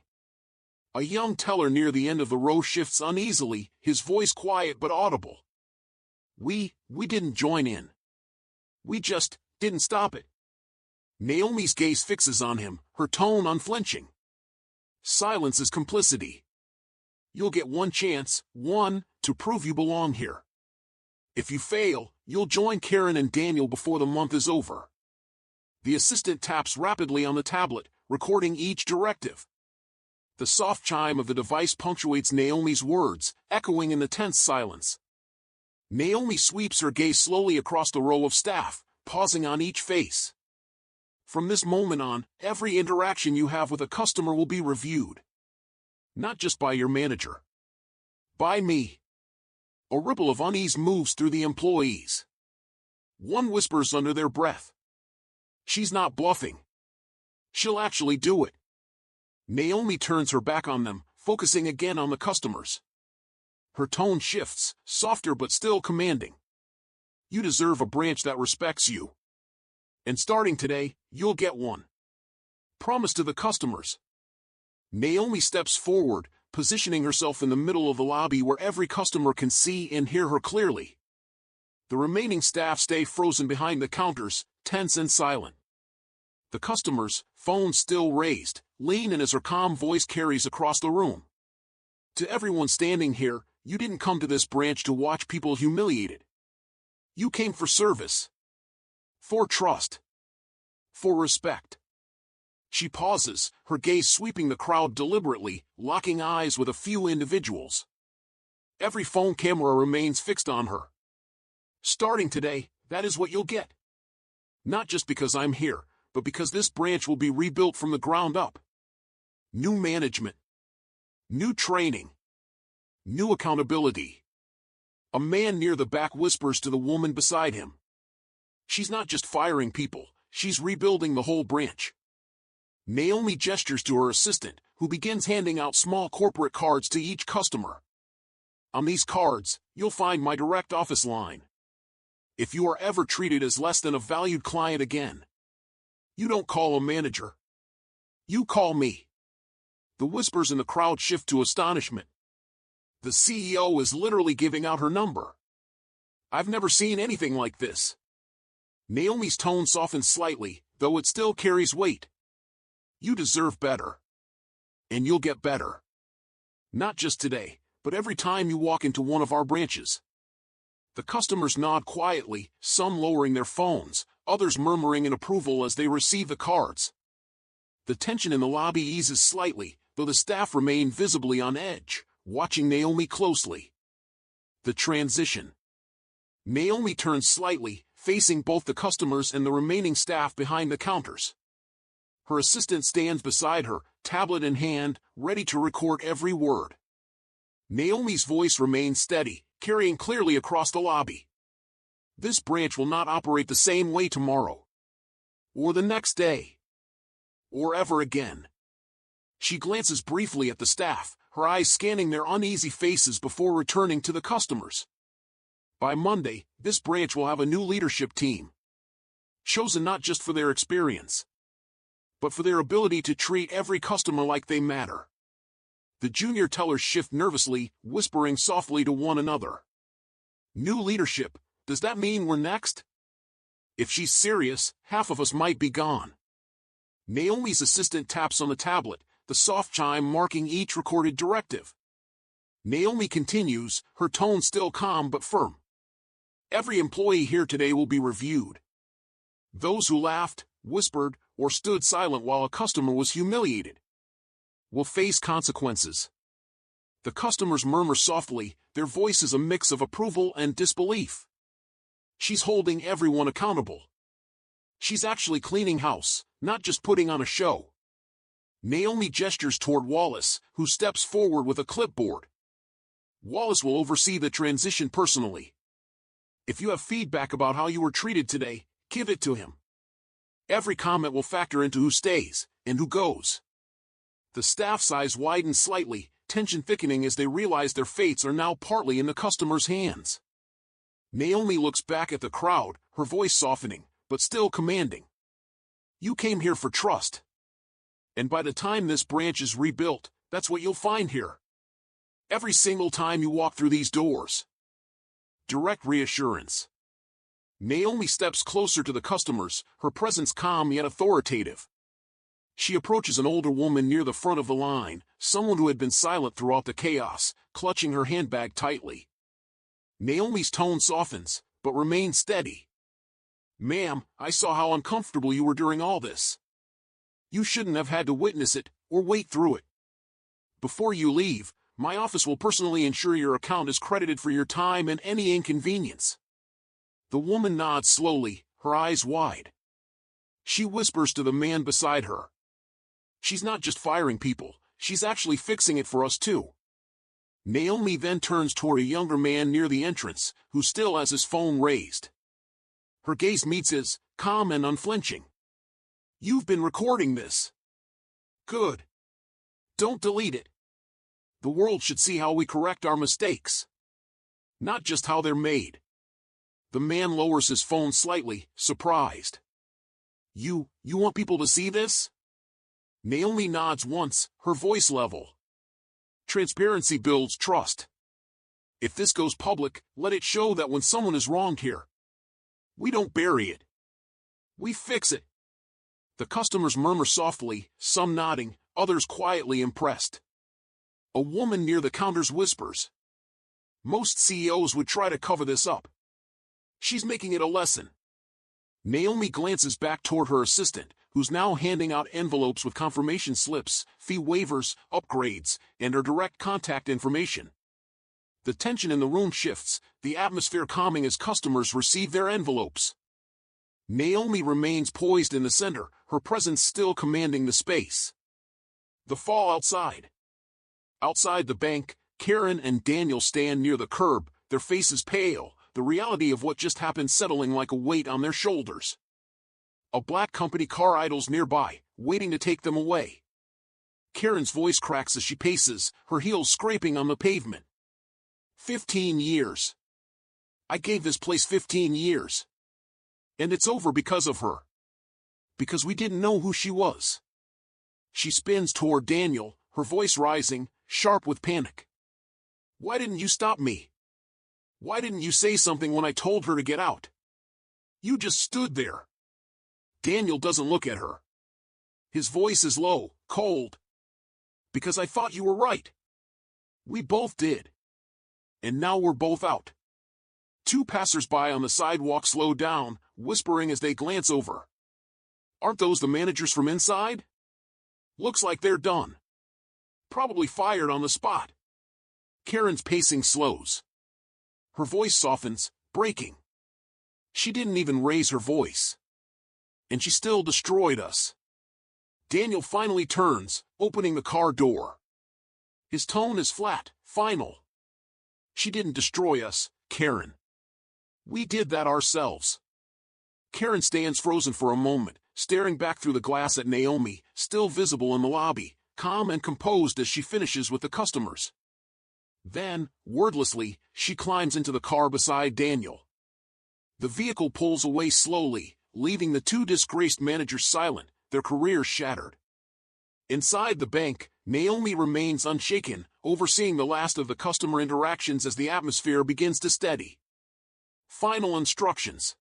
A young teller near the end of the row shifts uneasily, his voice quiet but audible. We didn't join in. We just didn't stop it. Naomi's gaze fixes on him, her tone unflinching. Silence is complicity. You'll get one chance, to prove you belong here. If you fail, you'll join Karen and Daniel before the month is over. The assistant taps rapidly on the tablet, recording each directive. The soft chime of the device punctuates Naomi's words, echoing in the tense silence. Naomi sweeps her gaze slowly across the row of staff, pausing on each face. From this moment on, every interaction you have with a customer will be reviewed. Not just by your manager. By me. A ripple of unease moves through the employees. One whispers under their breath. She's not bluffing. She'll actually do it. Naomi turns her back on them, focusing again on the customers. Her tone shifts, softer but still commanding. You deserve a branch that respects you. And starting today, you'll get one. Promise to the customers. Naomi steps forward, positioning herself in the middle of the lobby where every customer can see and hear her clearly. The remaining staff stay frozen behind the counters, tense and silent. The customers, phones still raised, lean in as her calm voice carries across the room. To everyone standing here, you didn't come to this branch to watch people humiliated. You came for service. For trust. For respect. She pauses, her gaze sweeping the crowd deliberately, locking eyes with a few individuals. Every phone camera remains fixed on her. Starting today, that is what you'll get. Not just because I'm here, but because this branch will be rebuilt from the ground up. New management. New training. New accountability. A man near the back whispers to the woman beside him. She's not just firing people, she's rebuilding the whole branch. Naomi gestures to her assistant, who begins handing out small corporate cards to each customer. On these cards, you'll find my direct office line. If you are ever treated as less than a valued client again, you don't call a manager. You call me. The whispers in the crowd shift to astonishment. The CEO is literally giving out her number. I've never seen anything like this. Naomi's tone softens slightly, though it still carries weight. You deserve better. And you'll get better. Not just today, but every time you walk into one of our branches. The customers nod quietly, some lowering their phones, others murmuring in approval as they receive the cards. The tension in the lobby eases slightly, though the staff remain visibly on edge, watching Naomi closely. The transition. Naomi turns slightly, facing both the customers and the remaining staff behind the counters. Her assistant stands beside her, tablet in hand, ready to record every word. Naomi's voice remains steady, carrying clearly across the lobby. This branch will not operate the same way tomorrow. Or the next day. Or ever again. She glances briefly at the staff, her eyes scanning their uneasy faces before returning to the customers. By Monday, this branch will have a new leadership team. Chosen not just for their experience, but for their ability to treat every customer like they matter. The junior tellers shift nervously, whispering softly to one another. New leadership, does that mean we're next? If she's serious, half of us might be gone. Naomi's assistant taps on the tablet, the soft chime marking each recorded directive. Naomi continues, her tone still calm but firm. Every employee here today will be reviewed. Those who laughed, whispered, or stood silent while a customer was humiliated will face consequences. The customers murmur softly, their voices a mix of approval and disbelief. She's holding everyone accountable. She's actually cleaning house, not just putting on a show. Naomi gestures toward Wallace, who steps forward with a clipboard. Wallace will oversee the transition personally. If you have feedback about how you were treated today, give it to him. Every comment will factor into who stays and who goes. The staff's eyes widen slightly, tension thickening as they realize their fates are now partly in the customer's hands. Naomi looks back at the crowd, her voice softening, but still commanding. You came here for trust. And by the time this branch is rebuilt, that's what you'll find here. Every single time you walk through these doors. Direct reassurance. Naomi steps closer to the customers, her presence calm yet authoritative. She approaches an older woman near the front of the line, someone who had been silent throughout the chaos, clutching her handbag tightly. Naomi's tone softens, but remains steady. Ma'am, I saw how uncomfortable you were during all this. You shouldn't have had to witness it, or wait through it. Before you leave, my office will personally ensure your account is credited for your time and any inconvenience. The woman nods slowly, her eyes wide. She whispers to the man beside her. She's not just firing people, she's actually fixing it for us too. Naomi then turns toward a younger man near the entrance, who still has his phone raised. Her gaze meets his, calm and unflinching. You've been recording this. Good. Don't delete it. The world should see how we correct our mistakes. Not just how they're made. The man lowers his phone slightly, surprised. You want people to see this? Naomi nods once, her voice level. Transparency builds trust. If this goes public, let it show that when someone is wronged here, we don't bury it. We fix it. The customers murmur softly, some nodding, others quietly impressed. A woman near the counters whispers. Most CEOs would try to cover this up. She's making it a lesson. Naomi glances back toward her assistant, who's now handing out envelopes with confirmation slips, fee waivers, upgrades, and her direct contact information. The tension in the room shifts, the atmosphere calming as customers receive their envelopes. Naomi remains poised in the center, her presence still commanding the space. The fall outside. Outside the bank, Karen and Daniel stand near the curb, their faces pale, the reality of what just happened settling like a weight on their shoulders. A black company car idles nearby, waiting to take them away. Karen's voice cracks as she paces, her heels scraping on the pavement. 15 years. I gave this place 15 years. And it's over because of her. Because we didn't know who she was. She spins toward Daniel, her voice rising, sharp with panic. Why didn't you stop me? Why didn't you say something when I told her to get out? You just stood there. Daniel doesn't look at her. His voice is low, cold. Because I thought you were right. We both did. And now we're both out. Two passers-by on the sidewalk slow down, whispering as they glance over. Aren't those the managers from inside? Looks like they're done. Probably fired on the spot. Karen's pacing slows. Her voice softens, breaking. She didn't even raise her voice. And she still destroyed us. Daniel finally turns, opening the car door. His tone is flat, final. She didn't destroy us, Karen. We did that ourselves. Karen stands frozen for a moment, staring back through the glass at Naomi, still visible in the lobby, calm and composed as she finishes with the customers. Then, wordlessly, she climbs into the car beside Daniel. The vehicle pulls away slowly, leaving the two disgraced managers silent, their careers shattered. Inside the bank, Naomi remains unshaken, overseeing the last of the customer interactions as the atmosphere begins to steady. Final instructions.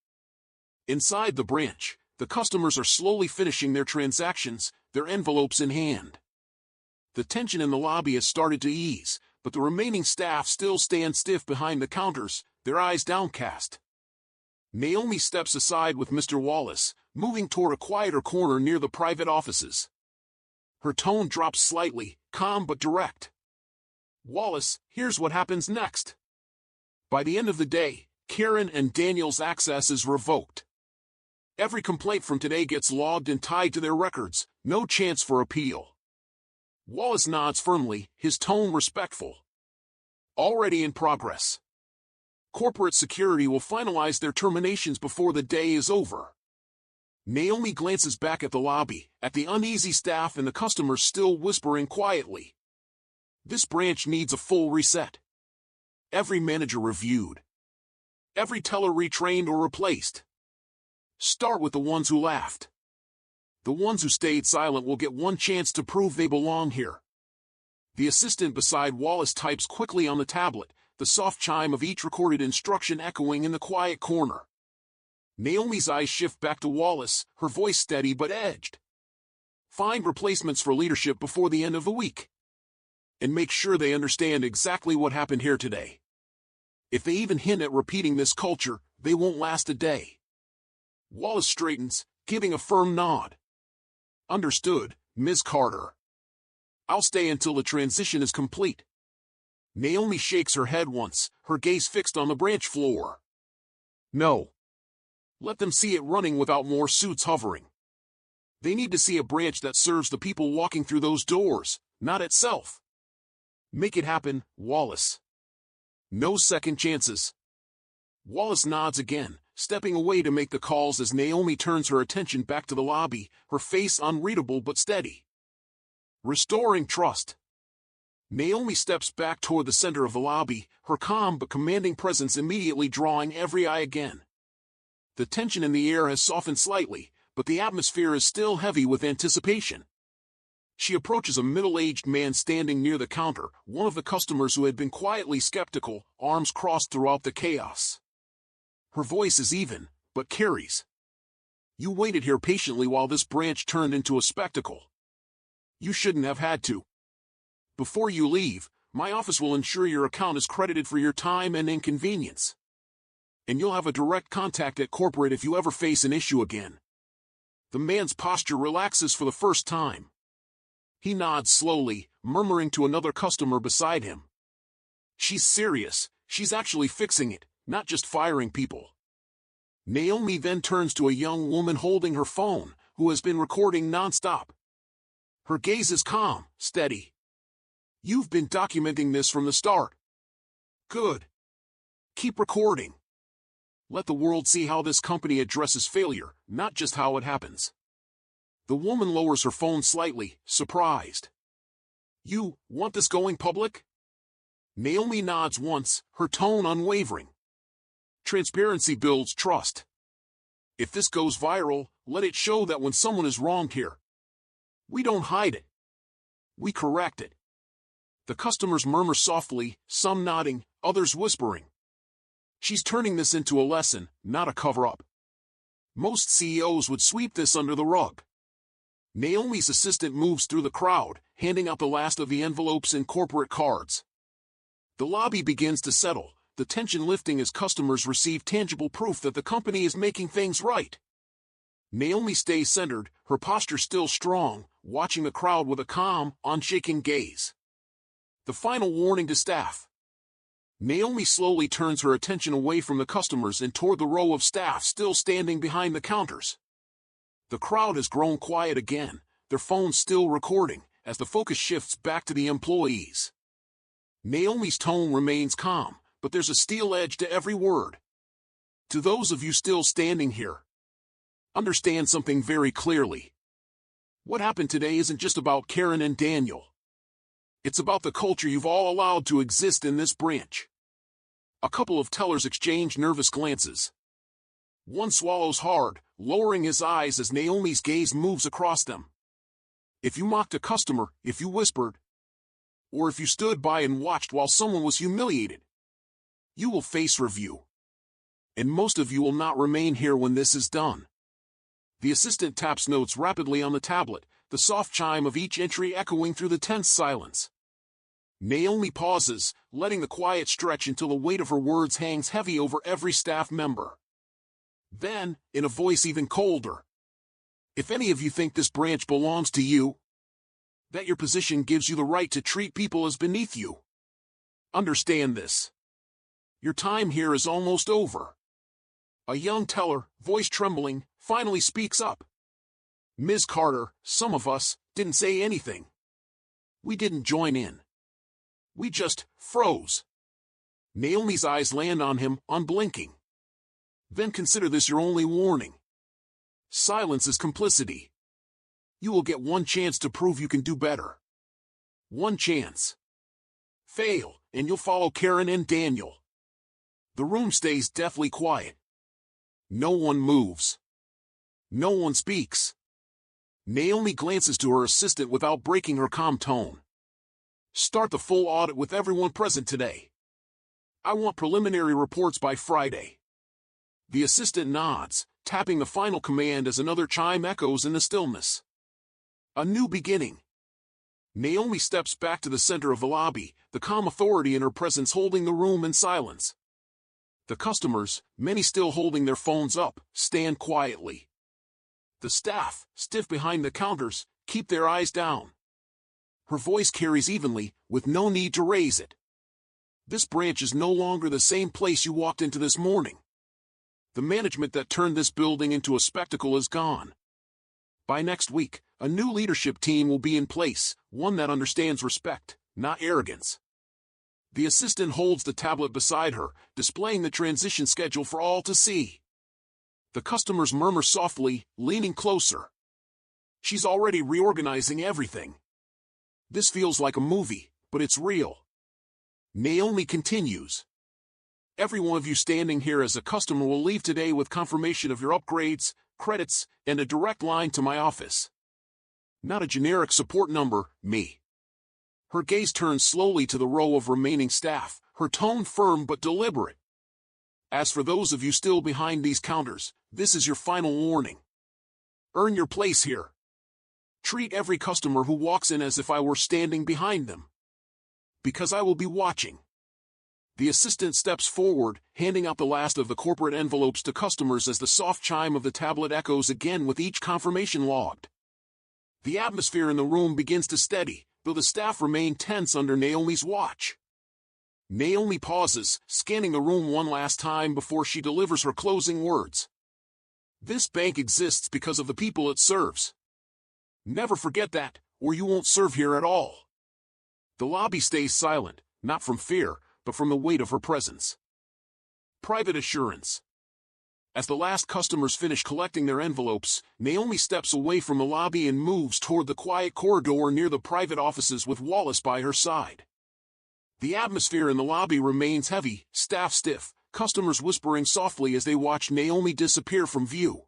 Inside the branch, the customers are slowly finishing their transactions, their envelopes in hand. The tension in the lobby has started to ease, but the remaining staff still stand stiff behind the counters, their eyes downcast. Naomi steps aside with Mr. Wallace, moving toward a quieter corner near the private offices. Her tone drops slightly, calm but direct. Wallace, here's what happens next. By the end of the day, Karen and Daniel's access is revoked. Every complaint from today gets logged and tied to their records, no chance for appeal. Wallace nods firmly, his tone respectful. Already in progress. Corporate security will finalize their terminations before the day is over. Naomi glances back at the lobby, at the uneasy staff and the customers still whispering quietly. This branch needs a full reset. Every manager reviewed. Every teller retrained or replaced. Start with the ones who laughed. The ones who stayed silent will get one chance to prove they belong here. The assistant beside Wallace types quickly on the tablet, the soft chime of each recorded instruction echoing in the quiet corner. Naomi's eyes shift back to Wallace, her voice steady but edged. Find replacements for leadership before the end of the week. And make sure they understand exactly what happened here today. If they even hint at repeating this culture, they won't last a day. Wallace straightens, giving a firm nod. Understood, Ms. Carter. I'll stay until the transition is complete. Naomi shakes her head once, her gaze fixed on the branch floor. No. Let them see it running without more suits hovering. They need to see a branch that serves the people walking through those doors, not itself. Make it happen, Wallace. No second chances. Wallace nods again, stepping away to make the calls as Naomi turns her attention back to the lobby, her face unreadable but steady. Restoring trust. Naomi steps back toward the center of the lobby, her calm but commanding presence immediately drawing every eye again. The tension in the air has softened slightly, but the atmosphere is still heavy with anticipation. She approaches a middle-aged man standing near the counter, one of the customers who had been quietly skeptical, arms crossed throughout the chaos. Her voice is even, but carries. You waited here patiently while this branch turned into a spectacle. You shouldn't have had to. Before you leave, my office will ensure your account is credited for your time and inconvenience. And you'll have a direct contact at corporate if you ever face an issue again. The man's posture relaxes for the first time. He nods slowly, murmuring to another customer beside him. She's serious, she's actually fixing it, not just firing people. Naomi then turns to a young woman holding her phone, who has been recording nonstop. Her gaze is calm, steady. You've been documenting this from the start. Good. Keep recording. Let the world see how this company addresses failure, not just how it happens. The woman lowers her phone slightly, surprised. You want this going public? Naomi nods once, her tone unwavering. Transparency builds trust. If this goes viral, let it show that when someone is wronged here, we don't hide it. We correct it. The customers murmur softly, some nodding, others whispering. She's turning this into a lesson, not a cover-up. Most CEOs would sweep this under the rug. Naomi's assistant moves through the crowd, handing out the last of the envelopes and corporate cards. The lobby begins to settle, the tension lifting as customers receive tangible proof that the company is making things right. Naomi stays centered, her posture still strong, watching the crowd with a calm, unshaken gaze. The final warning to staff. Naomi slowly turns her attention away from the customers and toward the row of staff still standing behind the counters. The crowd has grown quiet again, their phones still recording, as the focus shifts back to the employees. Naomi's tone remains calm, but there's a steel edge to every word. To those of you still standing here, understand something very clearly. What happened today isn't just about Karen and Daniel. It's about the culture you've all allowed to exist in this branch. A couple of tellers exchange nervous glances. One swallows hard, lowering his eyes as Naomi's gaze moves across them. If you mocked a customer, if you whispered, or if you stood by and watched while someone was humiliated, you will face review. And most of you will not remain here when this is done. The assistant taps notes rapidly on the tablet, the soft chime of each entry echoing through the tense silence. Naomi pauses, letting the quiet stretch until the weight of her words hangs heavy over every staff member. Then, in a voice even colder, if any of you think this branch belongs to you, that your position gives you the right to treat people as beneath you, understand this. Your time here is almost over. A young teller, voice trembling, finally speaks up. Ms. Carter, some of us didn't say anything. We didn't join in. We just froze. Naomi's eyes land on him, unblinking. Then consider this your only warning. Silence is complicity. You will get one chance to prove you can do better. One chance. Fail, and you'll follow Karen and Daniel. The room stays deathly quiet. No one moves. No one speaks. Naomi glances to her assistant without breaking her calm tone. Start the full audit with everyone present today. I want preliminary reports by Friday. The assistant nods, tapping the final command as another chime echoes in the stillness. A new beginning. Naomi steps back to the center of the lobby, the calm authority in her presence holding the room in silence. The customers, many still holding their phones up, stand quietly. The staff, stiff behind the counters, keep their eyes down. Her voice carries evenly, with no need to raise it. This branch is no longer the same place you walked into this morning. The management that turned this building into a spectacle is gone. By next week, a new leadership team will be in place, one that understands respect, not arrogance. The assistant holds the tablet beside her, displaying the transition schedule for all to see. The customers murmur softly, leaning closer. She's already reorganizing everything. This feels like a movie, but it's real. Naomi continues. Every one of you standing here as a customer will leave today with confirmation of your upgrades, credits, and a direct line to my office. Not a generic support number, me. Her gaze turns slowly to the row of remaining staff, her tone firm but deliberate. As for those of you still behind these counters, this is your final warning. Earn your place here. Treat every customer who walks in as if I were standing behind them. Because I will be watching. The assistant steps forward, handing out the last of the corporate envelopes to customers as the soft chime of the tablet echoes again with each confirmation logged. The atmosphere in the room begins to steady, though the staff remain tense under Naomi's watch. Naomi pauses, scanning the room one last time before she delivers her closing words. This bank exists because of the people it serves. Never forget that, or you won't serve here at all. The lobby stays silent, not from fear, but from the weight of her presence. Private assurance. As the last customers finish collecting their envelopes, Naomi steps away from the lobby and moves toward the quiet corridor near the private offices with Wallace by her side. The atmosphere in the lobby remains heavy, staff stiff, customers whispering softly as they watch Naomi disappear from view.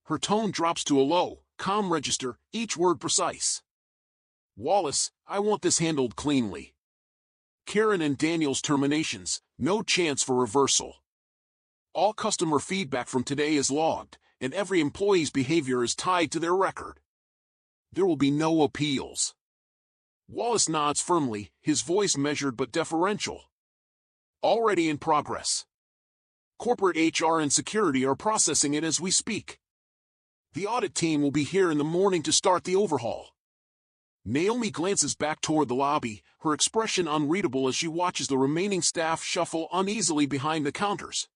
Her tone drops to a low, calm register, each word precise. Wallace, I want this handled cleanly. Karen and Daniel's terminations, no chance for reversal. All customer feedback from today is logged, and every employee's behavior is tied to their record. There will be no appeals. Wallace nods firmly, his voice measured but deferential. Already in progress. Corporate HR and security are processing it as we speak. The audit team will be here in the morning to start the overhaul. Naomi glances back toward the lobby, her expression unreadable as she watches the remaining staff shuffle uneasily behind the counters.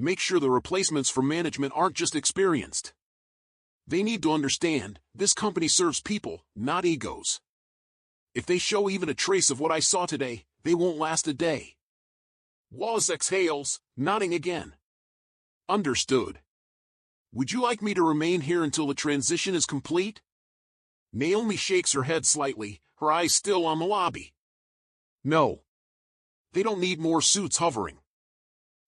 Make sure the replacements for management aren't just experienced. They need to understand, this company serves people, not egos. If they show even a trace of what I saw today, they won't last a day. Wallace exhales, nodding again. Understood. Would you like me to remain here until the transition is complete? Naomi shakes her head slightly, her eyes still on the lobby. No. They don't need more suits hovering.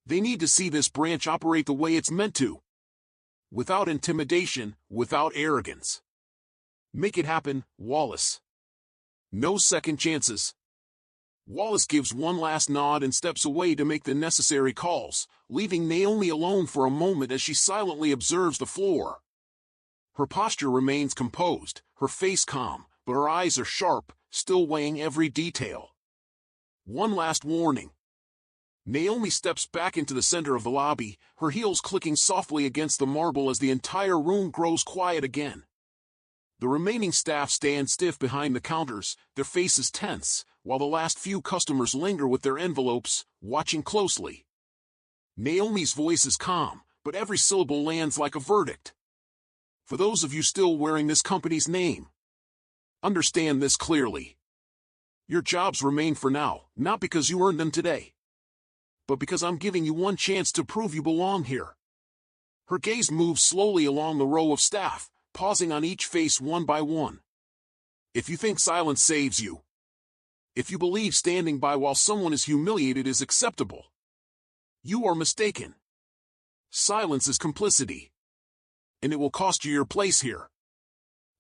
They need to see this branch operate the way it's meant to. Without intimidation, without arrogance. Make it happen, Wallace. No second chances. Wallace gives one last nod and steps away to make the necessary calls, leaving Naomi alone for a moment as she silently observes the floor. Her posture remains composed, her face calm, but her eyes are sharp, still weighing every detail. One last warning. Naomi steps back into the center of the lobby, her heels clicking softly against the marble as the entire room grows quiet again. The remaining staff stand stiff behind the counters, their faces tense, while the last few customers linger with their envelopes, watching closely. Naomi's voice is calm, but every syllable lands like a verdict. For those of you still wearing this company's name, understand this clearly. Your jobs remain for now, not because you earned them today, but because I'm giving you one chance to prove you belong here. Her gaze moves slowly along the row of staff, pausing on each face one by one. If you think silence saves you, if you believe standing by while someone is humiliated is acceptable, you are mistaken. Silence is complicity, and it will cost you your place here.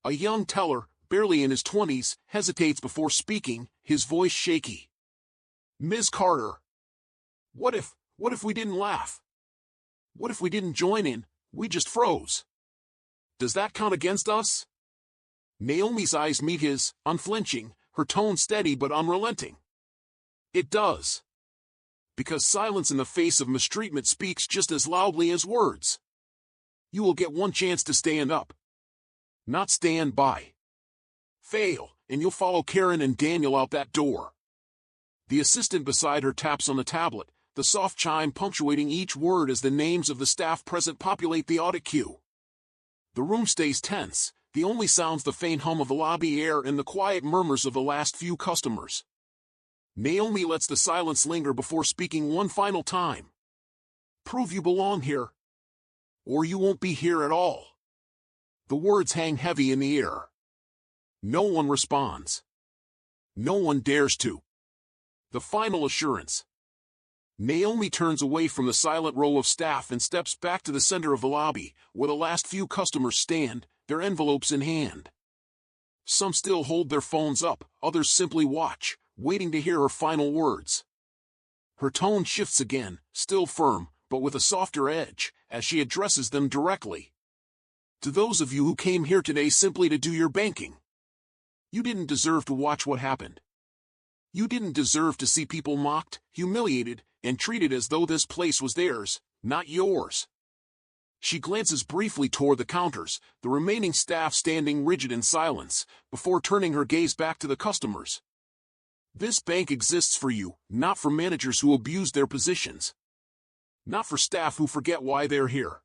A young teller, barely in his 20s, hesitates before speaking, his voice shaky. Ms. Carter, what if we didn't laugh? What if we didn't join in, we just froze? Does that count against us? Naomi's eyes meet his, unflinching, her tone steady but unrelenting. It does. Because silence in the face of mistreatment speaks just as loudly as words. You will get one chance to stand up, not stand by. Fail, and you'll follow Karen and Daniel out that door. The assistant beside her taps on the tablet, the soft chime punctuating each word as the names of the staff present populate the audit queue. The room stays tense, the only sounds the faint hum of the lobby air and the quiet murmurs of the last few customers. Naomi lets the silence linger before speaking one final time. Prove you belong here, or you won't be here at all. The words hang heavy in the air. No one responds. No one dares to. The final assurance. Naomi turns away from the silent row of staff and steps back to the center of the lobby, where the last few customers stand, their envelopes in hand. Some still hold their phones up, others simply watch, waiting to hear her final words. Her tone shifts again, still firm, but with a softer edge, as she addresses them directly. To those of you who came here today simply to do your banking, you didn't deserve to watch what happened. You didn't deserve to see people mocked, humiliated, and treated as though this place was theirs, not yours. She glances briefly toward the counters, the remaining staff standing rigid in silence, before turning her gaze back to the customers. This bank exists for you, not for managers who abuse their positions. Not for staff who forget why they're here.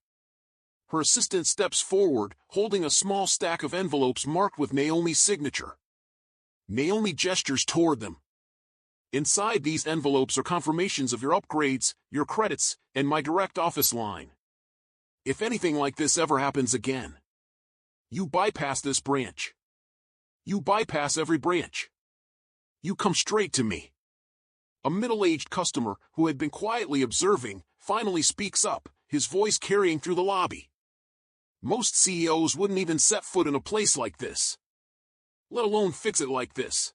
Her assistant steps forward, holding a small stack of envelopes marked with Naomi's signature. Naomi gestures toward them. Inside these envelopes are confirmations of your upgrades, your credits, and my direct office line. If anything like this ever happens again, you bypass this branch. You bypass every branch. You come straight to me. A middle-aged customer, who had been quietly observing, finally speaks up, his voice carrying through the lobby. Most CEOs wouldn't even set foot in a place like this, let alone fix it like this.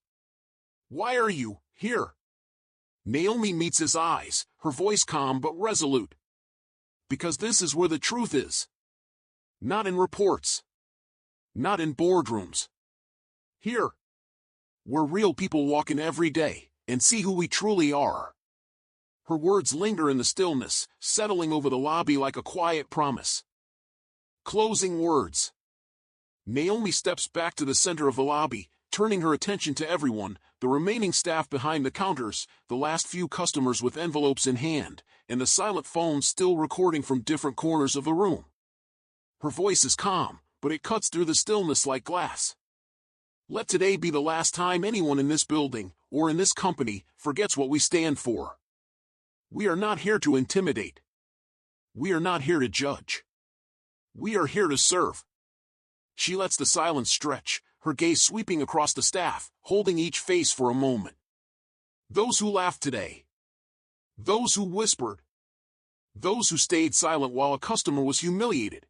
Why are you here? Naomi meets his eyes, her voice calm but resolute. Because this is where the truth is. Not in reports. Not in boardrooms. Here, where real people walk in every day and see who we truly are. Her words linger in the stillness, settling over the lobby like a quiet promise. Closing words. Naomi steps back to the center of the lobby, turning her attention to everyone, the remaining staff behind the counters, the last few customers with envelopes in hand, and the silent phones still recording from different corners of the room. Her voice is calm, but it cuts through the stillness like glass. Let today be the last time anyone in this building, or in this company, forgets what we stand for. We are not here to intimidate. We are not here to judge. We are here to serve. She lets the silence stretch, her gaze sweeping across the staff, holding each face for a moment. Those who laughed today. Those who whispered. Those who stayed silent while a customer was humiliated.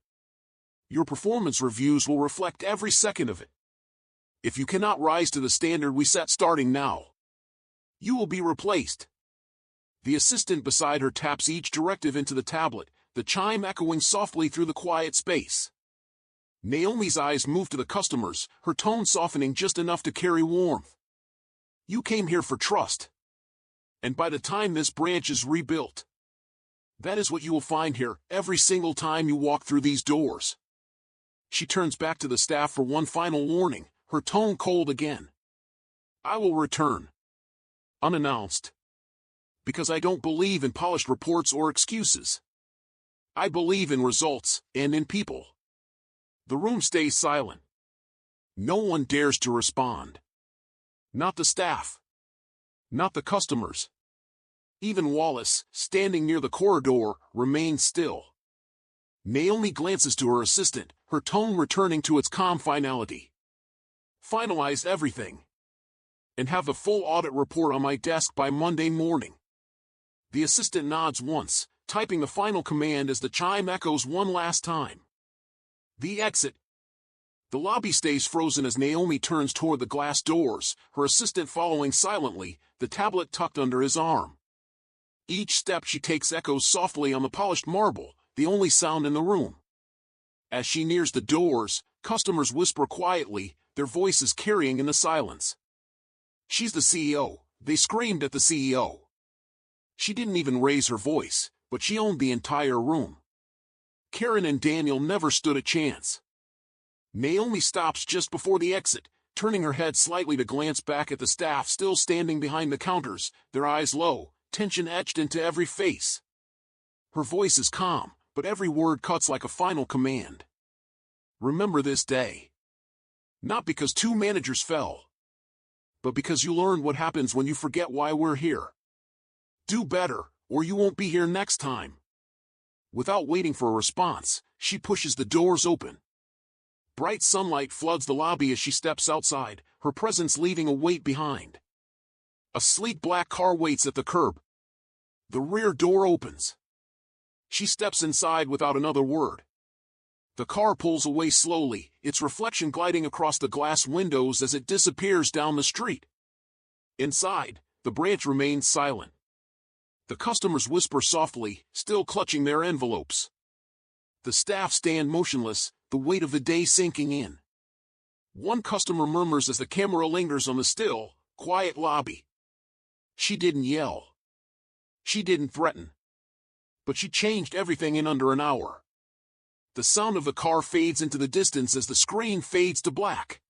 Your performance reviews will reflect every second of it. If you cannot rise to the standard we set starting now, you will be replaced. The assistant beside her taps each directive into the tablet, the chime echoing softly through the quiet space. Naomi's eyes move to the customers, her tone softening just enough to carry warmth. You came here for trust. And by the time this branch is rebuilt, that is what you will find here every single time you walk through these doors. She turns back to the staff for one final warning, her tone cold again. I will return. Unannounced. Because I don't believe in polished reports or excuses. I believe in results, and in people. The room stays silent. No one dares to respond. Not the staff. Not the customers. Even Wallace, standing near the corridor, remained still. Naomi glances to her assistant, her tone returning to its calm finality. Finalized everything. And have the full audit report on my desk by Monday morning. The assistant nods once, typing the final command as the chime echoes one last time. The exit. The lobby stays frozen as Naomi turns toward the glass doors, her assistant following silently, the tablet tucked under his arm. Each step she takes echoes softly on the polished marble, the only sound in the room. As she nears the doors, customers whisper quietly, their voices carrying in the silence. She's the CEO, they screamed at the CEO. She didn't even raise her voice, but she owned the entire room. Karen and Daniel never stood a chance. Naomi stops just before the exit, turning her head slightly to glance back at the staff still standing behind the counters, their eyes low, tension etched into every face. Her voice is calm, but every word cuts like a final command. Remember this day. Not because 2 managers fell, but because you learned what happens when you forget why we're here. Do better, or you won't be here next time. Without waiting for a response, she pushes the doors open. Bright sunlight floods the lobby as she steps outside, her presence leaving a weight behind. A sleek black car waits at the curb. The rear door opens. She steps inside without another word. The car pulls away slowly, its reflection gliding across the glass windows as it disappears down the street. Inside, the branch remains silent. The customers whisper softly, still clutching their envelopes. The staff stand motionless, the weight of the day sinking in. One customer murmurs as the camera lingers on the still, quiet lobby. She didn't yell. She didn't threaten. But she changed everything in under an hour. The sound of the car fades into the distance as the screen fades to black.